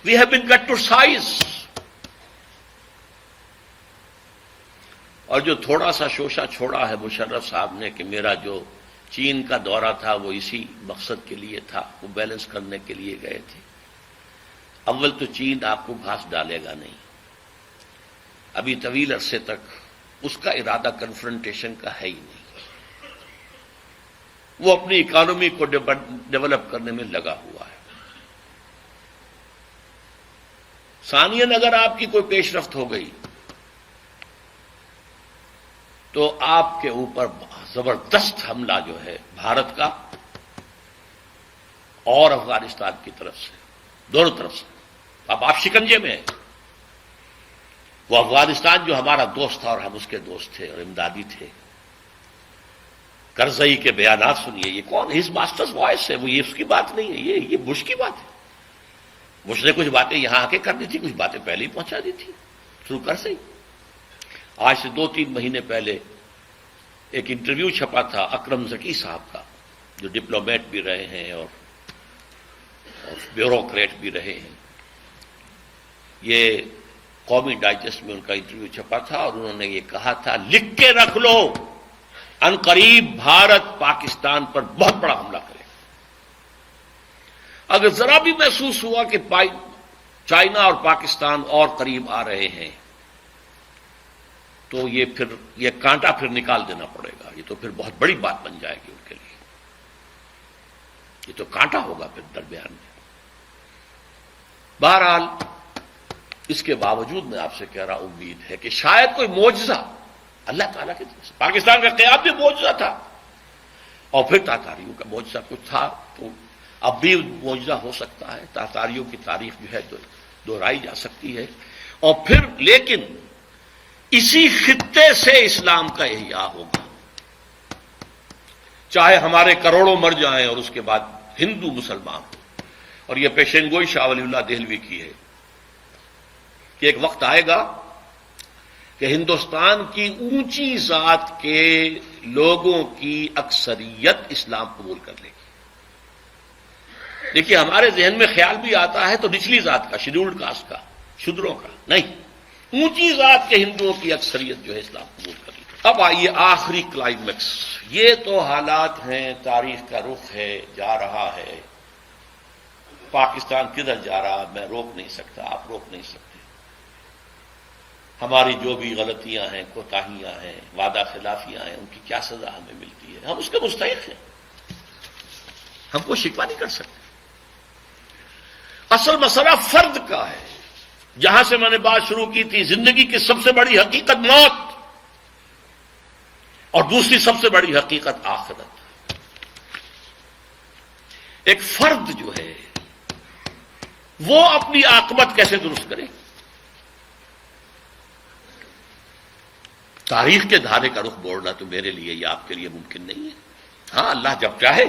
We have been cut to size. اور جو تھوڑا سا شوشہ چھوڑا ہے مشرف صاحب نے کہ میرا جو چین کا دورہ تھا وہ اسی مقصد کے لیے تھا، وہ بیلنس کرنے کے لیے گئے تھے. اول تو چین آپ کو گھاس ڈالے گا نہیں، ابھی طویل عرصے تک اس کا ارادہ کنفرنٹیشن کا ہے ہی نہیں. وہ اپنی اکانومی کو ڈیولپ کرنے میں لگا ہوا ہے. ثانیاً اگر آپ کی کوئی پیش رفت ہو گئی تو آپ کے اوپر زبردست حملہ جو ہے بھارت کا اور افغانستان کی طرف سے، دونوں طرف سے. اب آپ شکنجے میں ہیں. وہ افغانستان جو ہمارا دوست تھا اور ہم اس کے دوست تھے اور امدادی تھے. کرزئی کے بیانات سنیے. یہ کون؟ ہز ماسٹرز وائس ہے. وہ یہ اس کی بات نہیں ہے، یہ بش کی بات ہے. بش نے کچھ باتیں یہاں آ کے کر دی تھی، کچھ باتیں پہلے ہی پہنچا دی تھی تھرو کرزئی. آج سے 2-3 مہینے پہلے ایک انٹرویو چھپا تھا اکرم ذکی صاحب کا، جو ڈپلومیٹ بھی رہے ہیں اور بیوروکریٹ بھی رہے ہیں. یہ قومی ڈائجسٹ میں ان کا انٹرویو چھپا تھا اور انہوں نے یہ کہا تھا، لکھ کے رکھ لو، ان قریب بھارت پاکستان پر بہت بڑا حملہ کرے. اگر ذرا بھی محسوس ہوا کہ چائنا اور پاکستان اور قریب آ رہے ہیں تو یہ کانٹا پھر نکال دینا پڑے گا. یہ تو پھر بہت بڑی بات بن جائے گی ان کے لیے. یہ تو کانٹا ہوگا پھر درمیان میں. بہرحال اس کے باوجود میں آپ سے کہہ رہا امید ہے کہ شاید کوئی معجزہ اللہ تعالیٰ کی طرف سے. پاکستان کا قیام بھی معجزہ تھا اور پھر تاتاریوں کا معجزہ کچھ تھا، تو اب بھی معجزہ ہو سکتا ہے. تاتاریوں کی تاریخ جو ہے دہرائی جا سکتی ہے. اور پھر لیکن اسی خطے سے اسلام کا احیاء ہوگا. چاہے ہمارے کروڑوں مر جائیں اور اس کے بعد ہندو مسلمان ہو. اور یہ پیشین گوئی شاہ ولی اللہ دہلوی کی ہے کہ ایک وقت آئے گا کہ ہندوستان کی اونچی ذات کے لوگوں کی اکثریت اسلام قبول کر لے گی. دیکھیے ہمارے ذہن میں خیال بھی آتا ہے تو نچلی ذات کا، شیڈولڈ کاسٹ کا، شودروں کا نہیں، اونچی ذات کے ہندوؤں کی اکثریت جو ہے اسلام قبول کر لے گی. اب آئیے آخری کلائمیکس. یہ تو حالات ہیں، تاریخ کا رخ ہے، جا رہا ہے. پاکستان کدھر جا رہا میں روک نہیں سکتا، آپ روک نہیں سکتے. ہماری جو بھی غلطیاں ہیں، کوتاہیاں ہیں، وعدہ خلافیاں ہیں، ان کی کیا سزا ہمیں ملتی ہے، ہم اس کے مستحق ہیں، ہم کو شکوہ نہیں کر سکتے. اصل مسئلہ فرد کا ہے. جہاں سے میں نے بات شروع کی تھی، زندگی کی سب سے بڑی حقیقت موت اور دوسری سب سے بڑی حقیقت آخرت. ایک فرد جو ہے وہ اپنی عاقبت کیسے درست کرے؟ تاریخ کے دھارے کا رخ موڑنا تو میرے لیے یا آپ کے لیے ممکن نہیں ہے. ہاں اللہ جب چاہے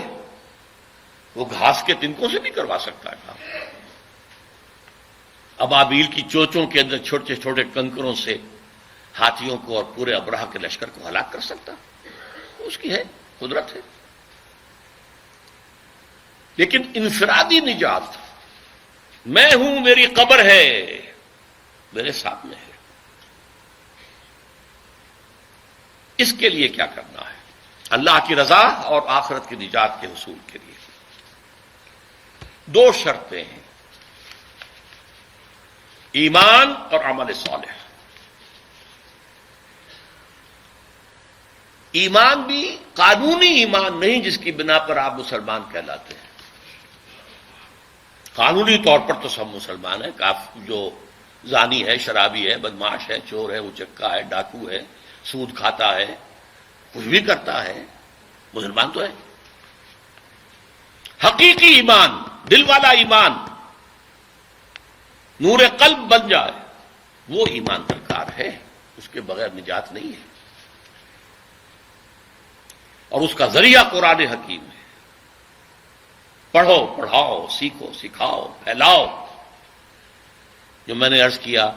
وہ گھاس کے تنکوں سے بھی کروا سکتا ہے کام. ابابیل کی چوچوں کے اندر چھوٹے چھوٹے کنکروں سے ہاتھیوں کو اور پورے ابرہہ کے لشکر کو ہلاک کر سکتا، اس کی ہے قدرت ہے. لیکن انفرادی نجات، میں ہوں، میری قبر ہے، میرے سامنے ہے، اس کے لیے کیا کرنا ہے؟ اللہ کی رضا اور آخرت کی نجات کے حصول کے لیے دو شرطیں ہیں، ایمان اور عمل صالح. ایمان بھی قانونی ایمان نہیں جس کی بنا پر آپ مسلمان کہلاتے ہیں. قانونی طور پر تو سب مسلمان ہیں. جو زانی ہے، شرابی ہے، بدماش ہے، چور ہے، اچکا ہے، ڈاکو ہے، سود کھاتا ہے، کچھ بھی کرتا ہے، مسلمان تو ہے. حقیقی ایمان، دل والا ایمان، نور قلب بن جائے، وہ ایمان درکار ہے، اس کے بغیر نجات نہیں ہے. اور اس کا ذریعہ قرآن حکیم ہے. پڑھو، پڑھاؤ، سیکھو، سکھاؤ، پھیلاؤ. جو میں نے عرض کیا،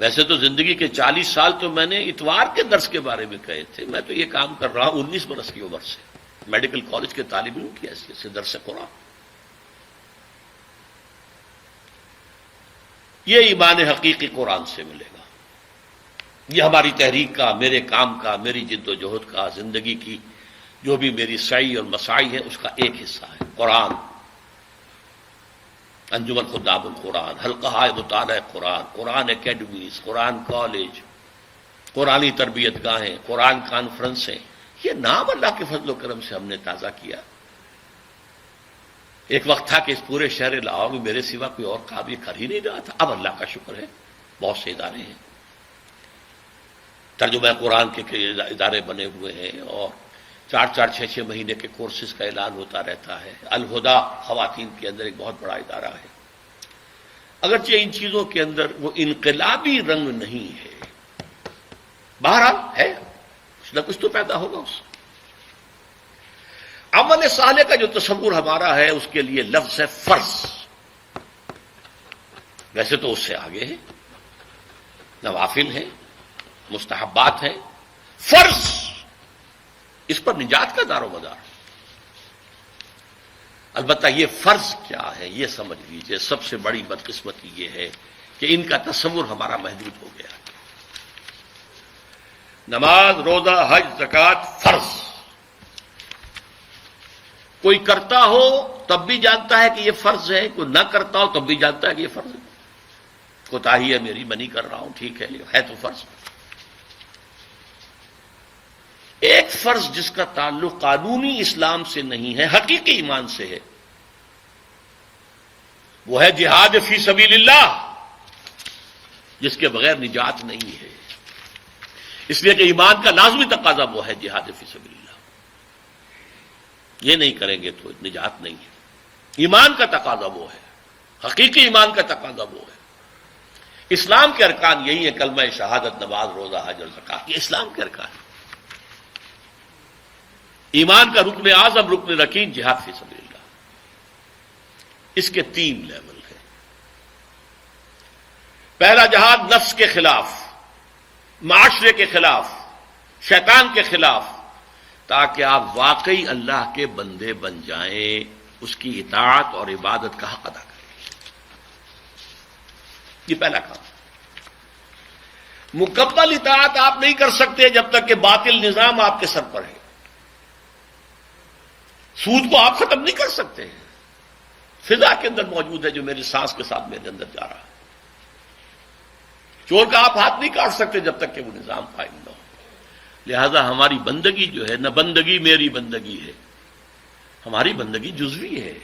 ویسے تو زندگی کے 40 سال تو میں نے اتوار کے درس کے بارے میں کہے تھے. میں تو یہ کام کر رہا ہوں 19 برس کی عمر سے، میڈیکل کالج کے طالب علم کی حیثیت سے درس قرآن. یہ ایمان حقیقی قرآن سے ملے گا. یہ ہماری تحریک کا، میرے کام کا، میری جد و جہد کا، زندگی کی جو بھی میری سعی اور مساعی ہے، اس کا ایک حصہ ہے قرآن. انجمن خدام القرآن، حلقہ مطالعہ قرآن، قرآن اکیڈمیز، قرآن کالج، قرآنی تربیت گاہیں، قرآن کانفرنسیں. یہ نام اللہ کے فضل و کرم سے ہم نے تازہ کیا. ایک وقت تھا کہ اس پورے شہر لاہور میں میرے سوا کوئی اور کام یہ کر ہی نہیں رہا تھا. اب اللہ کا شکر ہے بہت سے ادارے ہیں، ترجمہ قرآن کے ادارے بنے ہوئے ہیں، اور 4 6 مہینے کے کورسز کا اعلان ہوتا رہتا ہے. الہدا خواتین کے اندر ایک بہت بڑا ادارہ ہے. اگرچہ ان چیزوں کے اندر وہ انقلابی رنگ نہیں ہے، بہرحال ہے، کچھ نہ کچھ تو پیدا ہوگا اس سے. عمل صالح کا جو تصور ہمارا ہے، اس کے لیے لفظ ہے فرض. ویسے تو اس سے آگے ہے، نوافل ہیں، مستحبات ہیں، فرض اس پر نجات کا دار و مدار. البتہ یہ فرض کیا ہے یہ سمجھ لیجئے. سب سے بڑی بدقسمتی یہ ہے کہ ان کا تصور ہمارا محدود ہو گیا. نماز، روزہ، حج، زکوٰۃ فرض. کوئی کرتا ہو تب بھی جانتا ہے کہ یہ فرض ہے، کوئی نہ کرتا ہو تب بھی جانتا ہے کہ یہ فرض ہے. کوتاہی ہے میری، میں نہیں کر رہا ہوں، ٹھیک ہے تو فرض. ایک فرض جس کا تعلق قانونی اسلام سے نہیں ہے، حقیقی ایمان سے ہے، وہ ہے جہاد فی سبیل اللہ، جس کے بغیر نجات نہیں ہے. اس لیے کہ ایمان کا لازمی تقاضا وہ ہے جہاد فی سبیل اللہ. یہ نہیں کریں گے تو نجات نہیں ہے. ایمان کا تقاضا وہ ہے، حقیقی ایمان کا تقاضا وہ ہے. اسلام کے ارکان یہی ہیں، کلمہ شہادت، نماز، روزہ، حج اور زکوٰۃ. یہ اسلام کے ارکان ہیں. ایمان کا رکن اعظم، رکن رکین جہاد فی سبیل اللہ۔ اس کے 3 لیول ہیں۔ پہلا جہاد نفس کے خلاف، معاشرے کے خلاف، شیطان کے خلاف، تاکہ آپ واقعی اللہ کے بندے بن جائیں، اس کی اطاعت اور عبادت کا حق ادا کریں۔ یہ پہلا کام۔ مکمل اطاعت آپ نہیں کر سکتے جب تک کہ باطل نظام آپ کے سر پر ہے۔ سود کو آپ ختم نہیں کر سکتے، فضا کے اندر موجود ہے جو میری سانس کے ساتھ میرے اندر جا رہا ہے۔ چور کا آپ ہاتھ نہیں کاٹ سکتے جب تک کہ وہ نظام قائم نہ ہو۔ لہذا ہماری بندگی جو ہے، نہ بندگی میری بندگی ہے، ہماری بندگی جزوی ہے،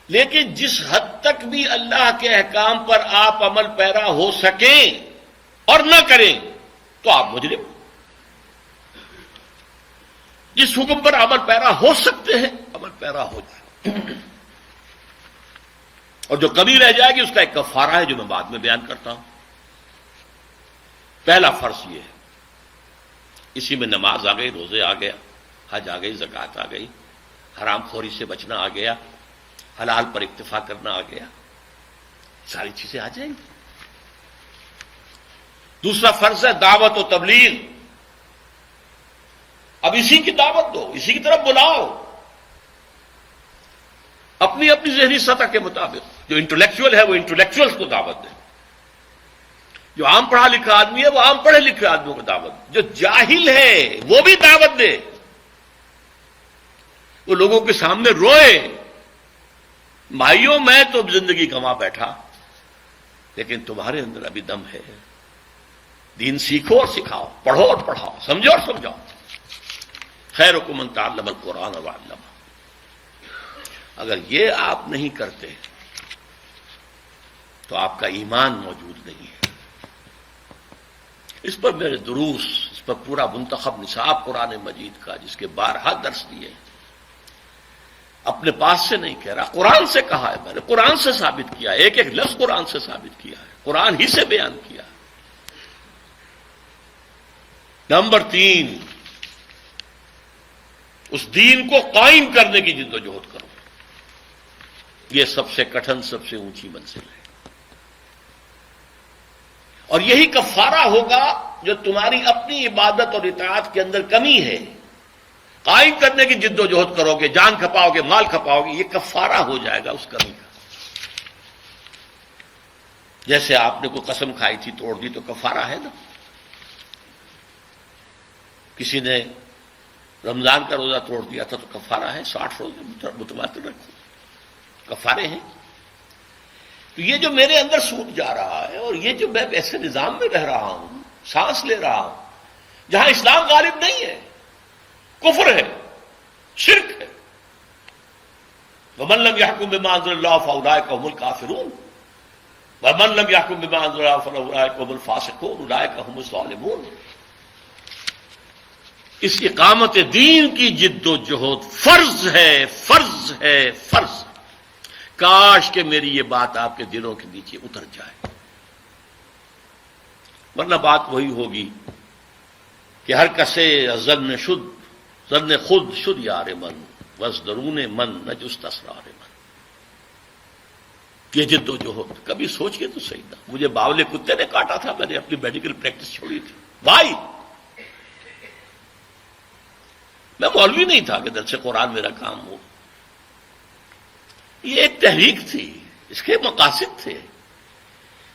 لیکن جس حد تک بھی اللہ کے احکام پر آپ عمل پیرا ہو سکیں اور نہ کریں تو آپ مجرم۔ جس حکم پر عمل پیرا ہو سکتے ہیں عمل پیرا ہو جائے، اور جو کمی رہ جائے گی اس کا ایک کفارہ ہے جو میں بعد میں بیان کرتا ہوں۔ پہلا فرض یہ ہے، اسی میں نماز آ گئی، روزے آ گیا، حج آ گئی، زکوٰۃ آ گئی، حرام خوری سے بچنا آ گیا، حلال پر اکتفا کرنا آ گیا، ساری چیزیں آ جائیں گی۔ دوسرا فرض ہے دعوت و تبلیغ۔ اب اسی کی دعوت دو، اسی کی طرف بلاؤ، اپنی اپنی ذہنی سطح کے مطابق۔ جو انٹلیکچوئل ہے وہ انٹلیکچوئلس کو دعوت دے، جو عام پڑھا لکھا آدمی ہے وہ عام پڑھے لکھے آدمیوں کو دعوت دے، جو جاہل ہے وہ بھی دعوت دے، وہ لوگوں کے سامنے روئے، بھائیوں میں تو زندگی گنوا بیٹھا لیکن تمہارے اندر ابھی دم ہے، دین سیکھو اور سکھاؤ، پڑھو اور پڑھاؤ، سمجھو اور سمجھاؤ۔ خیرکم من تعلم القرآن وعلمہ۔ اگر یہ آپ نہیں کرتے تو آپ کا ایمان موجود نہیں ہے۔ اس پر میرے دروس، اس پر پورا منتخب نصاب قرآن مجید کا، جس کے 12 درس دیے، اپنے پاس سے نہیں کہہ رہا، قرآن سے کہا ہے میں نے، قرآن سے ثابت کیا ہے، ایک ایک لفظ قرآن سے ثابت کیا ہے، قرآن ہی سے بیان کیا ہے۔ نمبر 3، اس دین کو قائم کرنے کی جد و جہد کرو۔ یہ سب سے کٹھن، سب سے اونچی منزل ہے، اور یہی کفارہ ہوگا جو تمہاری اپنی عبادت اور اطاعت کے اندر کمی ہے، قائم کرنے کی جد و جہد کرو گے، جان کھپاؤ گے، مال کھپاؤ گے، یہ کفارہ ہو جائے گا اس کمی کا۔ جیسے آپ نے کوئی قسم کھائی تھی توڑ دی تو کفارہ ہے نا۔ کسی نے رمضان کا روزہ توڑ دیا تھا تو کفارہ ہے، 60 روزے متواتر رکھو، کفارے ہیں۔ تو یہ جو میرے اندر سوٹ جا رہا ہے، اور یہ جو میں ایسے نظام میں رہ رہا ہوں، سانس لے رہا ہوں جہاں اسلام غالب نہیں ہے، کفر ہے، شرک ہے، وَمَن لَّمْ يَحْكُم بِمَا أَنزَلَ اللَّهُ فَأُولَٰئِكَ هُمُ الْكَافِرُونَ وَمَن لَّمْ يَحْكُم بِمَا أَنزَلَ اللَّهُ فَأُولَٰئِكَ هُمُ الْفَاسِقُونَ أُولَٰئِكَ هُمُ الظَّالِمُونَ۔ اس اقامت دین کی جد و جہد فرض ہے، فرض ہے، فرض ہے۔ کاش کہ میری یہ بات آپ کے دلوں کے نیچے اتر جائے، ورنہ بات وہی ہوگی کہ ہر کسے ظن شد، ظن خود شد یار من، وز درون من نجست اسرار من۔ یہ جد و جہد کبھی سوچ کے تو صحیح تھا۔ مجھے باولے کتے نے کاٹا تھا، میں نے اپنی میڈیکل پریکٹس چھوڑی تھی بھائی، میں مولوی نہیں تھا کہ درس قرآن میرا کام ہو۔ یہ ایک تحریک تھی، اس کے مقاصد تھے،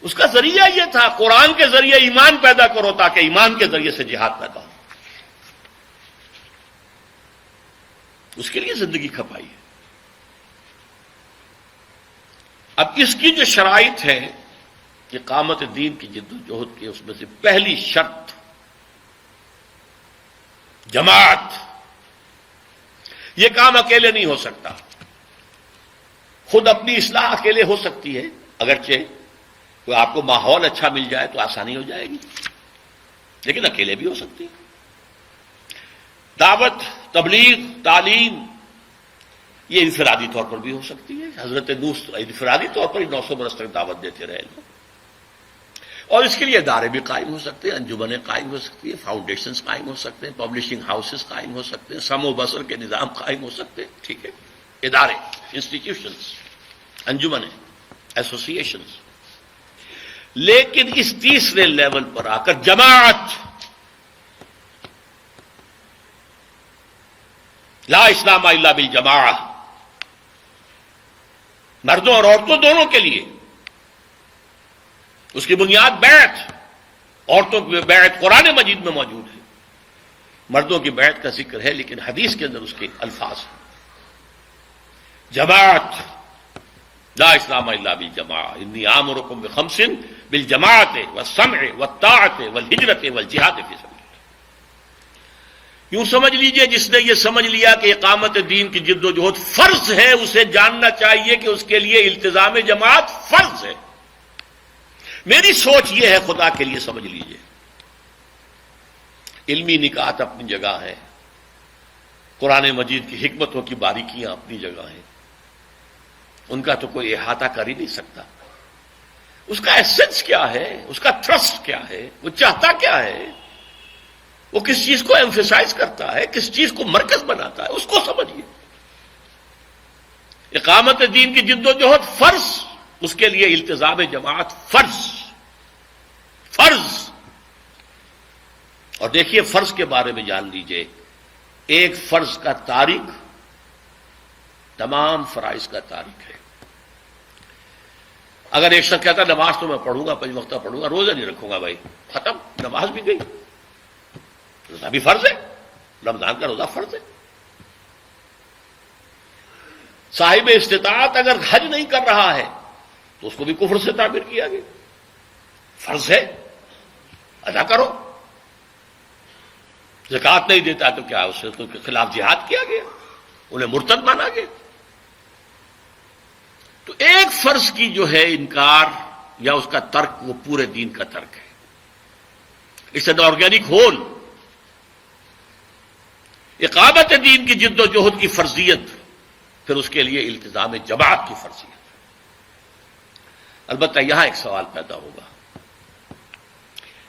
اس کا ذریعہ یہ تھا قرآن کے ذریعے ایمان پیدا کرو تاکہ ایمان کے ذریعے سے جہاد پیدا ہو۔ اس کے لیے زندگی کھپائی ہے۔ اب اس کی جو شرائط ہے کہ اقامت دین کی جد و جہد کی، اس میں سے پہلی شرط جماعت۔ یہ کام اکیلے نہیں ہو سکتا، خود اپنی اصلاح اکیلے ہو سکتی ہے، اگرچہ کوئی آپ کو ماحول اچھا مل جائے تو آسانی ہو جائے گی، لیکن اکیلے بھی ہو سکتی ہے۔ دعوت، تبلیغ، تعلیم یہ انفرادی طور پر بھی ہو سکتی ہے۔ حضرت نوح انفرادی طور پر ہی 900 برس تک دعوت دیتے رہے لوگ، اور اس کے لیے ادارے بھی قائم ہو سکتے ہیں، انجمنیں قائم ہو سکتی ہیں، فاؤنڈیشنز قائم ہو سکتے ہیں، پبلشنگ ہاؤسز قائم ہو سکتے ہیں، سم و بسر کے نظام قائم ہو سکتے ہیں. ٹھیک ہے، ادارے، انسٹیٹیوشنز، انجمنیں، ایسوسیشنز. لیکن اس تیسرے لیول پر آ کر جماعت، لا اسلام الا بالجماعہ، مردوں اور عورتوں دونوں کے لیے. اس کی بنیاد بیعت، عورتوں کی بیعت قرآن مجید میں موجود ہے، مردوں کی بیعت کا ذکر ہے لیکن حدیث کے اندر اس کے الفاظ ہیں. جماعت، لا اسلام الا بالجماعہ، انی آمرکم بخمس بالجماعت والسمع والطاعت والہجرت والجہاد فی سبیل. یوں سمجھ لیجئے جس نے یہ سمجھ لیا کہ اقامت دین کی جد و جہد فرض ہے، اسے جاننا چاہیے کہ اس کے لیے التزام جماعت فرض ہے. میری سوچ یہ ہے، خدا کے لیے سمجھ لیجئے، علمی نکات اپنی جگہ ہے، قرآن مجید کی حکمتوں کی باریکیاں اپنی جگہ ہیں، ان کا تو کوئی احاطہ کر ہی نہیں سکتا. اس کا ایسنس کیا ہے، اس کا تھرسٹ کیا ہے، وہ چاہتا کیا ہے، وہ کس چیز کو ایمفیسائز کرتا ہے، کس چیز کو مرکز بناتا ہے، اس کو سمجھیے. اقامت دین کی جد و جہد فرض، اس کے لیے التزام جماعت فرض. فرض. اور دیکھیے فرض کے بارے میں جان لیجئے، ایک فرض کا تارک تمام فرائض کا تارک ہے. اگر ایک شخص کہتا نماز تو میں پڑھوں گا، 5 وقتہ پڑھوں گا، روزہ نہیں رکھوں گا، بھائی ختم، نماز بھی گئی، روزہ بھی فرض ہے، رمضان کا روزہ فرض ہے. صاحب استطاعت اگر حج نہیں کر رہا ہے تو اس کو بھی کفر سے تعبیر کیا گیا. فرض ہے، ادا کرو. زکوٰۃ نہیں دیتا تو کیا اس کے خلاف جہاد کیا گیا، انہیں مرتد مانا گیا. تو ایک فرض کی جو ہے انکار یا اس کا ترک، وہ پورے دین کا ترک ہے. اس این آرگینک ہول. اقامت دین کی جد و جہد کی فرضیت، پھر اس کے لیے التزام جماعت کی فرضیت. البتہ یہاں ایک سوال پیدا ہوگا،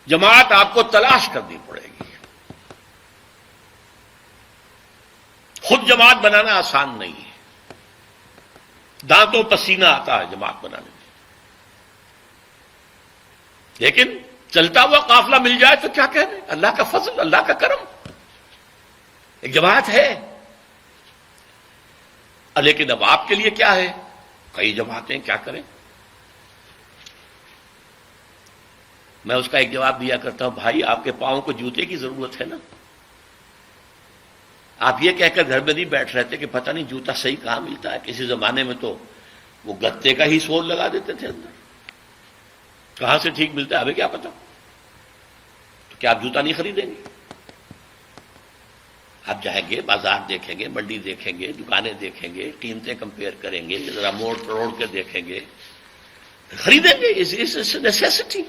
جماعت آپ کو تلاش کرنی پڑے گی. خود جماعت بنانا آسان نہیں ہے، دانتوں پسینہ آتا ہے جماعت بنانے میں. لیکن چلتا ہوا قافلہ مل جائے تو کیا کہنے، اللہ کا فضل، اللہ کا کرم، ایک جماعت ہے. لیکن اب آپ کے لیے کیا ہے، کئی جماعتیں، کیا کریں. میں اس کا ایک جواب دیا کرتا ہوں، بھائی آپ کے پاؤں کو جوتے کی ضرورت ہے نا. آپ یہ کہہ کر گھر میں نہیں بیٹھ رہتے کہ پتہ نہیں جوتا صحیح کہاں ملتا ہے. کسی زمانے میں تو وہ گتے کا ہی سول لگا دیتے تھے اندر، کہاں سے ٹھیک ملتا ہے ہمیں کیا پتا. تو کیا آپ جوتا نہیں خریدیں گے؟ آپ جائیں گے، بازار دیکھیں گے، منڈی دیکھیں گے، دکانیں دیکھیں گے، قیمتیں کمپیئر کریں گے، ذرا موڑ توڑ کے دیکھیں گے، خریدیں گے. اس نیسیسٹی.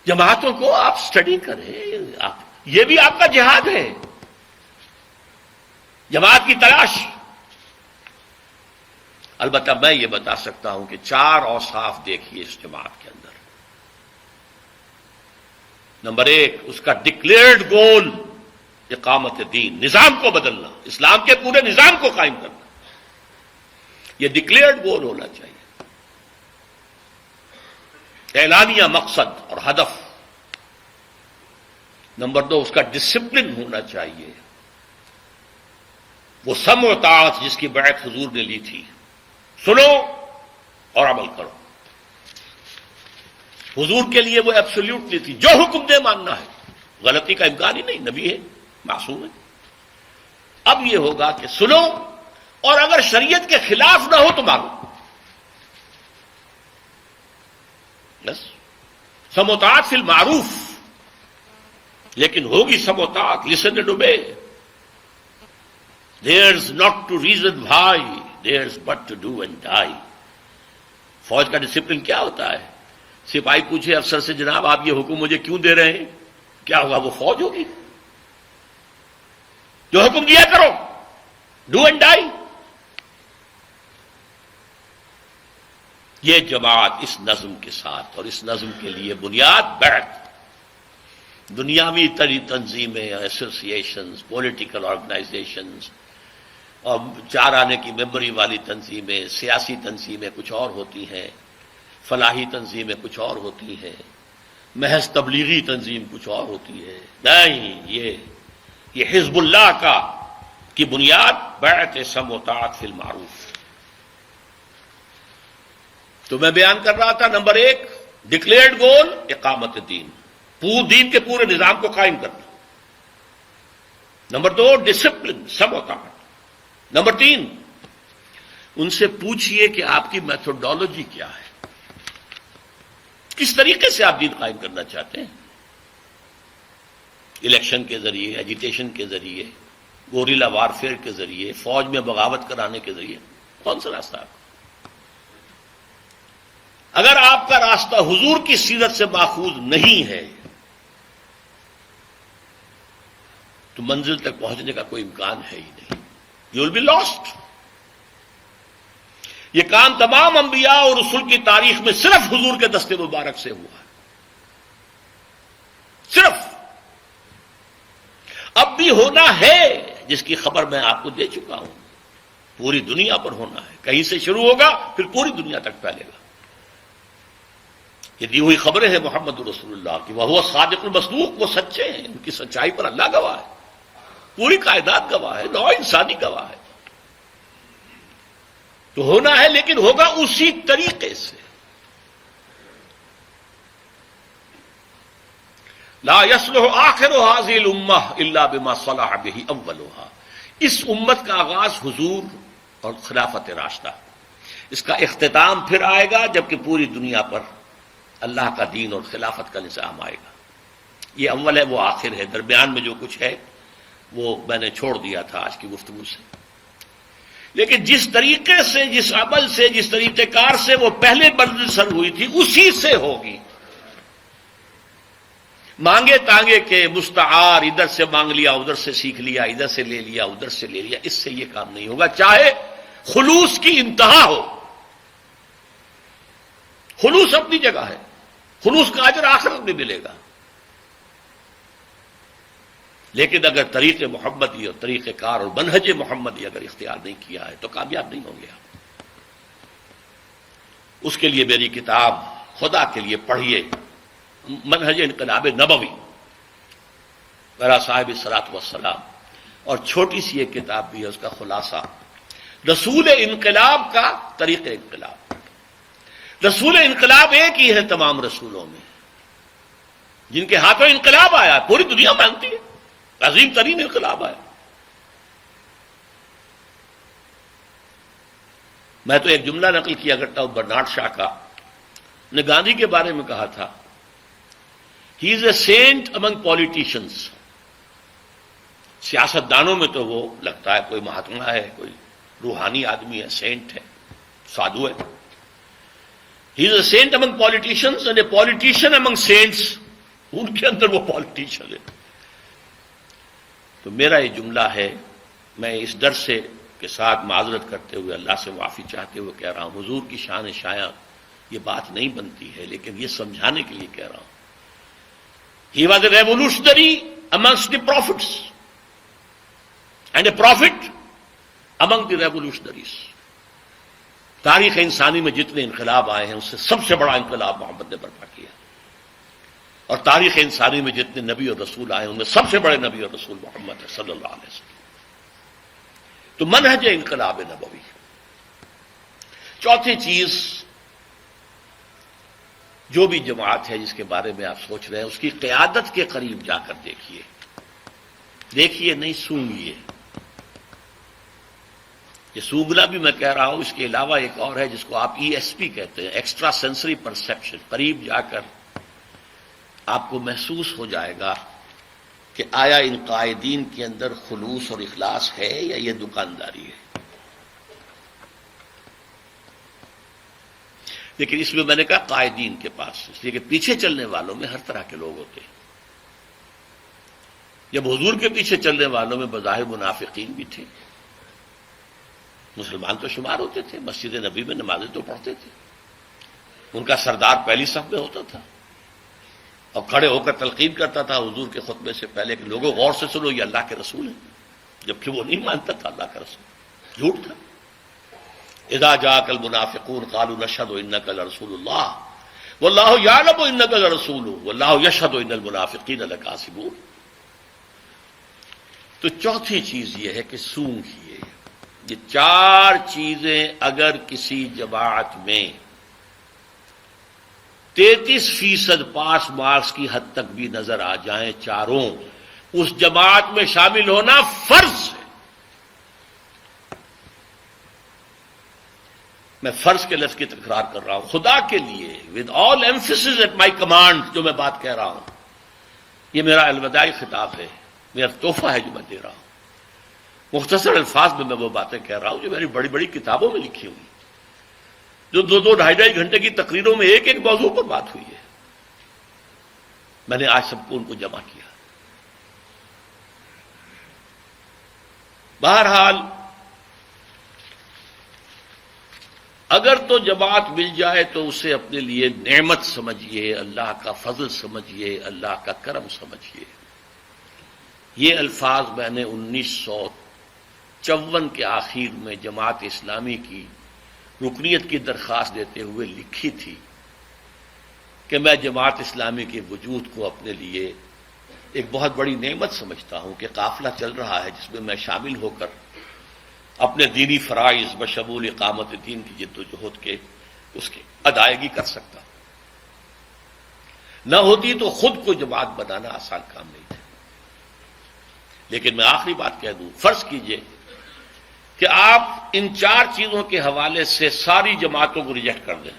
جماعتوں کو آپ سٹڈی کریں، یہ بھی آپ کا جہاد ہے، جماعت کی تلاش. البتہ میں یہ بتا سکتا ہوں کہ 4 اوصاف دیکھیے اس جماعت کے اندر. نمبر 1، اس کا ڈکلیئرڈ گول اقامت دین، نظام کو بدلنا، اسلام کے پورے نظام کو قائم کرنا. یہ ڈکلیئرڈ گول ہونا چاہیے، اعلانیہ مقصد اور ہدف. نمبر 2، اس کا ڈسپلن ہونا چاہیے، وہ سمع و طاعت جس کی بیعت حضور نے لی تھی، سنو اور عمل کرو. حضور کے لیے وہ ایبسولوٹلی تھی، جو حکم دے ماننا ہے، غلطی کا امکان ہی نہیں، نبی ہے، معصوم ہے. اب یہ ہوگا کہ سنو، اور اگر شریعت کے خلاف نہ ہو تو مانو. بس سمع و طاعت فی المعروف، لیکن ہوگی سمع و طاعت، listen and obey. There's not to reason why, there's but to do and die. فوج کا ڈسپلن کیا ہوتا ہے؟ سپاہی پوچھے افسر سے، جناب آپ یہ حکم مجھے کیوں دے رہے ہیں؟ کیا ہوگا؟ وہ فوج ہوگی. جو حکم دیا کرو، ڈو اینڈ ڈائی. یہ جماعت اس نظم کے ساتھ، اور اس نظم کے لیے بنیاد بیعت، دنیاوی تنظیمیں، ایسوسیشنز، پولیٹیکل آرگنائزیشنز اور چار آنے کی ممبری والی تنظیمیں، سیاسی تنظیمیں کچھ اور ہوتی ہیں، فلاحی تنظیمیں کچھ اور ہوتی ہیں، محض تبلیغی تنظیم کچھ اور ہوتی ہے. نہیں، یہ حزب اللہ کی بنیاد بیعت سمع و طاعت فی المعروف. تو میں بیان کر رہا تھا، نمبر 1 ڈکلیئرڈ گول اقامت دین، دین کے پورے نظام کو قائم کرنا. نمبر 2 ڈسپلن، سمع و طاعت. نمبر 3 ان سے پوچھئے کہ آپ کی میتھوڈالوجی کیا ہے، کس طریقے سے آپ دین قائم کرنا چاہتے ہیں. الیکشن کے ذریعے، ایجیٹیشن کے ذریعے، گوریلا وارفیئر کے ذریعے، فوج میں بغاوت کرانے کے ذریعے، کون سا راستہ آپ کا؟ اگر آپ کا راستہ حضور کی سیرت سے ماخوذ نہیں ہے تو منزل تک پہنچنے کا کوئی امکان ہے ہی نہیں. You will be lost. یہ کام تمام انبیاء اور رسول کی تاریخ میں صرف حضور کے دست مبارک سے ہوا ہے، صرف. اب بھی ہونا ہے، جس کی خبر میں آپ کو دے چکا ہوں. پوری دنیا پر ہونا ہے، کہیں سے شروع ہوگا پھر پوری دنیا تک پھیلے گا. یہ دی ہوئی خبریں ہیں محمد رسول اللہ کی، وہ صادق المصدوق، وہ سچے ہیں، ان کی سچائی پر اللہ گواہ ہے، پوری کائنات گواہ ہے، نوع انسانی گواہ ہے. تو ہونا ہے، لیکن ہوگا اسی طریقے سے. لا يصلح آخر هذه الامہ الا بما صلح به اولها. اس امت کا آغاز حضور اور خلافت راشدہ، اس کا اختتام پھر آئے گا جبکہ پوری دنیا پر اللہ کا دین اور خلافت کا نظام آئے گا. یہ اول ہے، وہ آخر ہے. درمیان میں جو کچھ ہے وہ میں نے چھوڑ دیا تھا آج کی گفتگو سے. لیکن جس طریقے سے، جس عمل سے، جس طریقہ کار سے وہ پہلے منظر ہوئی تھی، اسی سے ہوگی. مانگے تانگے کے مستعار، ادھر سے مانگ لیا، ادھر سے سیکھ لیا، ادھر سے لے لیا، ادھر سے لے لیا، اس سے یہ کام نہیں ہوگا. چاہے خلوص کی انتہا ہو. خلوص اپنی جگہ ہے، خلوص کا اجر آخرت میں ملے گا. لیکن اگر طریق محمدی اور طریقہ کار اور منہج محمدی اگر اختیار نہیں کیا ہے تو کامیاب نہیں ہوں گے آپ. اس کے لیے میری کتاب خدا کے لیے پڑھیے، منہج انقلاب نبوی، میرا صاحب الصلاۃ والسلام. اور چھوٹی سی ایک کتاب بھی ہے، اس کا خلاصہ، رسول انقلاب کا طریق انقلاب. رسول انقلاب ایک ہی ہے تمام رسولوں میں، جن کے ہاتھوں انقلاب آیا، پوری دنیا مانتی ہے، عظیم ترین انقلاب آیا. میں تو ایک جملہ نقل کیا کرتا ہوں برنارڈ شاہ کا، نے گاندھی کے بارے میں کہا تھا، ہی is a saint among politicians. سیاست دانوں میں تو وہ لگتا ہے کوئی مہاتما ہے، کوئی روحانی آدمی ہے، سینٹ ہے، سادھو ہے. He is a saint among politicians and a politician among saints. ان کے اندر وہ پالیٹیشین ہے. تو میرا یہ جملہ ہے، میں اس ڈر سے کے ساتھ معذرت کرتے ہوئے، اللہ سے معافی چاہتے ہوئے کہہ رہا ہوں، حضور کی شان شایع یہ بات نہیں بنتی ہے، لیکن یہ سمجھانے کے لیے کہہ رہا ہوں. He was a revolutionary amongst the prophets and a prophet among the revolutionaries. تاریخ انسانی میں جتنے انقلاب آئے ہیں اس سے سب سے بڑا انقلاب محمد نے برپا کیا، اور تاریخ انسانی میں جتنے نبی اور رسول آئے ان میں سب سے بڑے نبی اور رسول محمد صلی اللہ علیہ وسلم. تو منہج انقلاب نبوی. چوتھی چیز، جو بھی جماعت ہے جس کے بارے میں آپ سوچ رہے ہیں، اس کی قیادت کے قریب جا کر دیکھیے. دیکھیے نہیں، سونگیے. یہ سونگنا بھی میں کہہ رہا ہوں، اس کے علاوہ ایک اور ہے جس کو آپ ESP کہتے ہیں، ایکسٹرا سینسری پرسیپشن. قریب جا کر آپ کو محسوس ہو جائے گا کہ آیا ان قائدین کے اندر خلوص اور اخلاص ہے یا یہ دکانداری ہے. لیکن اس میں میں نے کہا قائدین کے پاس، اس لیے کہ پیچھے چلنے والوں میں ہر طرح کے لوگ ہوتے ہیں. جب حضور کے پیچھے چلنے والوں میں بظاہر منافقین بھی تھے، مسلمان تو شمار ہوتے تھے، مسجد نبی میں نمازیں تو پڑھتے تھے، ان کا سردار پہلی صف میں ہوتا تھا اور کھڑے ہو کر تلقین کرتا تھا حضور کے خطبے سے پہلے کہ لوگوں غور سے سنو، یہ اللہ کے رسول ہیں، جبکہ وہ نہیں مانتا تھا اللہ کا رسول، جھوٹ تھا۔ اذا جاءك المنافقون قالوا نشهد انك لرسول الله والله يعلم انك لرسوله والله يشهد ان المنافقين لكاذبون۔ تو چوتھی چیز یہ ہے کہ سونگھیے۔ یہ چار چیزیں اگر کسی جماعت میں 33% پاس مارکس کی حد تک بھی نظر آ جائیں چاروں، اس جماعت میں شامل ہونا فرض ہے۔ میں فرض کے لفظ کی تکرار کر رہا ہوں، خدا کے لیے with all emphasis at my command جو میں بات کہہ رہا ہوں، یہ میرا الوداعی خطاب ہے، میرا تحفہ ہے جو میں دے رہا ہوں۔ مختصر الفاظ میں وہ باتیں کہہ رہا ہوں جو میری بڑی بڑی کتابوں میں لکھی ہوئی، جو 2-2 ڈھائی گھنٹے کی تقریروں میں ایک ایک موضوع پر بات ہوئی ہے، میں نے آج سب کو ان کو جمع کیا۔ بہرحال اگر تو جماعت مل جائے تو اسے اپنے لیے نعمت سمجھیے، اللہ کا فضل سمجھیے، اللہ کا کرم سمجھیے۔ یہ الفاظ میں نے 1954 کے آخر میں جماعت اسلامی کی رکنیت کی درخواست دیتے ہوئے لکھی تھی کہ میں جماعت اسلامی کے وجود کو اپنے لیے ایک بہت بڑی نعمت سمجھتا ہوں کہ قافلہ چل رہا ہے جس میں میں شامل ہو کر اپنے دینی فرائض بشمول اقامت دین کی جد و جہد کے اس کی ادائیگی کر سکتا ہوں۔ نہ ہوتی تو خود کو جماعت بنانا آسان کام نہیں تھا۔ لیکن میں آخری بات کہہ دوں، فرض کیجئے کہ آپ ان چار چیزوں کے حوالے سے ساری جماعتوں کو ریجیکٹ کر دیں۔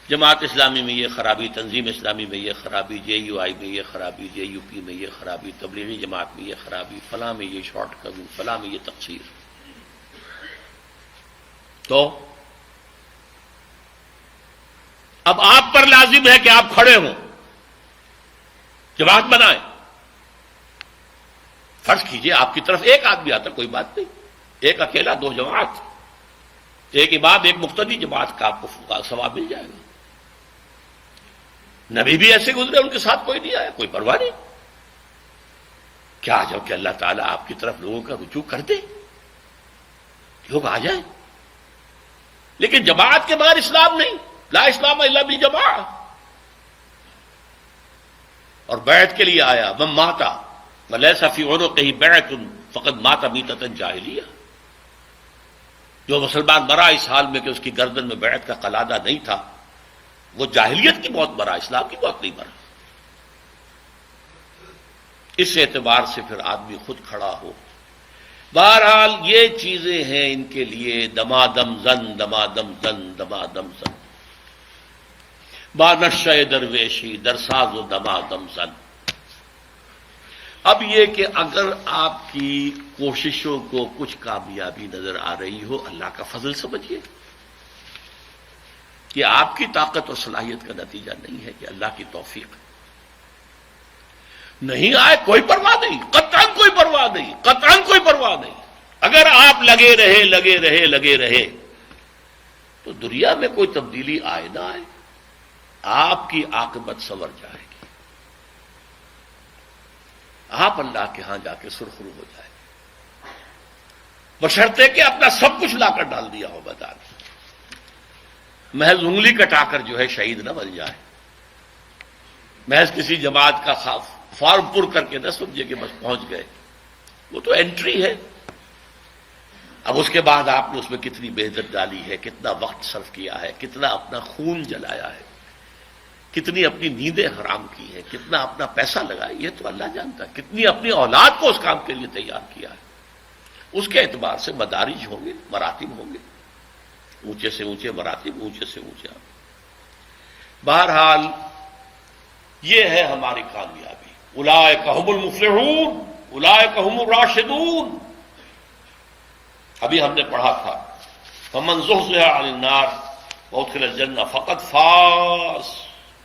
جماعت اسلامی میں یہ خرابی، تنظیم اسلامی میں یہ خرابی، جے یو آئی میں یہ خرابی، جے یو پی میں یہ خرابی، تبلیغی جماعت میں یہ خرابی، فلاں میں یہ شارٹ کمی، فلاں میں یہ تقصیر، تو اب آپ پر لازم ہے کہ آپ کھڑے ہوں، جماعت بنائیں۔ فرض کیجئے آپ کی طرف ایک آدمی آتا، کوئی بات نہیں، ایک اکیلا 2 جماعت، ایک امام ایک مقتدی، جماعت کا آپ کو ثواب مل جائے گا۔ نبی بھی ایسے گزرے، ان کے ساتھ کوئی نہیں آیا، کوئی پرواہ نہیں۔ کیا جب کہ اللہ تعالیٰ آپ کی طرف لوگوں کا رجوع کر دے، لوگ آ جائیں۔ لیکن جماعت کے بغیر اسلام نہیں، لا اسلام الا بالجماعۃ۔ اور بیعت کے لیے آیا، من مات ولیس فی عنقہ بیعۃ فقد مات میتۃ جاہلیہ۔ جو مسلمان مرا اس حال میں کہ اس کی گردن میں بیعت کا قلادہ نہیں تھا، وہ جاہلیت کی موت مرا، اسلام کی موت نہیں مرا۔ اس اعتبار سے پھر آدمی خود کھڑا ہو۔ بہرحال یہ چیزیں ہیں ان کے لیے دمادم زن، دمادم زن، دمادم زن، بانشہ درویشی درساز و دمادم زن۔ اب یہ کہ اگر آپ کی کوششوں کو کچھ کامیابی نظر آ رہی ہو، اللہ کا فضل سمجھیے۔ یہ آپ کی طاقت اور صلاحیت کا نتیجہ نہیں ہے، کہ اللہ کی توفیق نہیں آئے کوئی پرواہ نہیں، قطعاً کوئی پرواہ نہیں، قطعاً کوئی پرواہ نہیں۔ اگر آپ لگے رہے تو دنیا میں کوئی تبدیلی آئے نہ آئے، آپ کی عاقبت سنور جائے گی، آپ اللہ کے ہاں جا کے سرخرو ہو جائے گے، بشرطے کہ اپنا سب کچھ لا کر ڈال دیا ہو میدان میں، محض انگلی کٹا کر جو ہے شہید نہ بن جائے، محض کسی جماعت کا فارم پر کر کے نہ سمجھے کہ بس پہنچ گئے، وہ تو انٹری ہے۔ اب اس کے بعد آپ نے اس میں کتنی محنت ڈالی ہے، کتنا وقت صرف کیا ہے، کتنا اپنا خون جلایا ہے، کتنی اپنی نیندیں حرام کی ہیں، کتنا اپنا پیسہ لگایا، یہ تو اللہ جانتا ہے، کتنی اپنی اولاد کو اس کام کے لیے تیار کیا ہے۔ اس کے اعتبار سے مدارج ہوں گے، مراتب ہوں گے، اونچے سے اونچے مراتب، اونچے سے اونچے۔ بہرحال یہ ہے ہماری کامیابی۔ اولئک ھم المفلحون، اولئک ھم الراشدون۔ ابھی ہم نے پڑھا تھا فمن زحزح عن النار وادخل الجنہ فقد فاز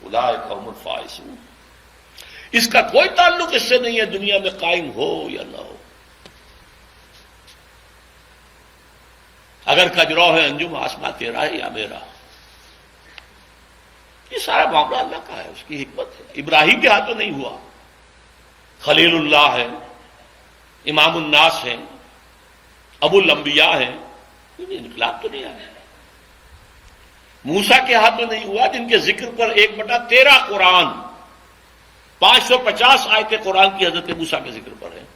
اولئک ھم الفائزون۔ اس کا کوئی تعلق اس سے نہیں ہے دنیا میں قائم ہو یا نہ ہو۔ اگر کجرو ہے انجم آسماں تیرا ہے یا میرا، یہ سارا معاملہ اللہ کا ہے، اس کی حکمت ہے۔ ابراہیم کے ہاتھوں نہیں ہوا، خلیل اللہ ہے، امام الناس ہیں، ابو الانبیاء ہیں، انقلاب تو نہیں آیا۔ موسیٰ کے ہاتھوں نہیں ہوا، جن کے ذکر پر 1/13 قرآن، 550 آیتیں قرآن کی حضرت موسیٰ کے ذکر پر ہیں،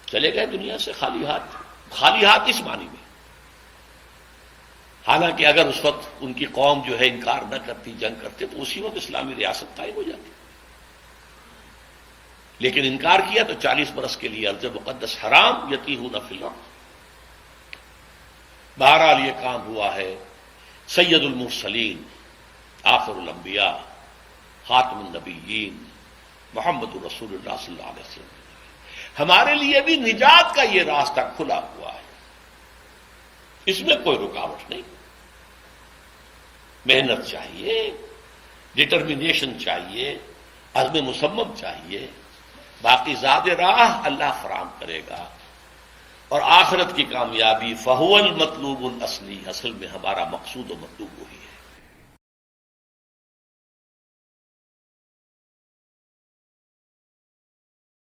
چلے گئے دنیا سے خالی ہاتھ، خالی ہاتھ اس معنی میں۔ حالانکہ اگر اس وقت ان کی قوم جو ہے انکار نہ کرتی، جنگ کرتے، تو اسی وقت اسلامی ریاست قائم ہو جاتی، لیکن انکار کیا تو 40 برس کے لیے ارض مقدس حرام یتیہون فی الارض۔ بہرحال یہ کام ہوا ہے۔ سید المرسلین، آخر الانبیاء، خاتم النبیین، محمد رسول اللہ صلی اللہ علیہ وسلم، ہمارے لیے بھی نجات کا یہ راستہ کھلا ہوا ہے، اس میں کوئی رکاوٹ نہیں۔ محنت چاہیے، ڈٹرمنیشن چاہیے، عزم مصمم چاہیے، باقی زاد راہ اللہ فراہم کرے گا۔ اور آخرت کی کامیابی فہو المطلوب الاصلی، اصل میں ہمارا مقصود و مطلوب وہی ہے۔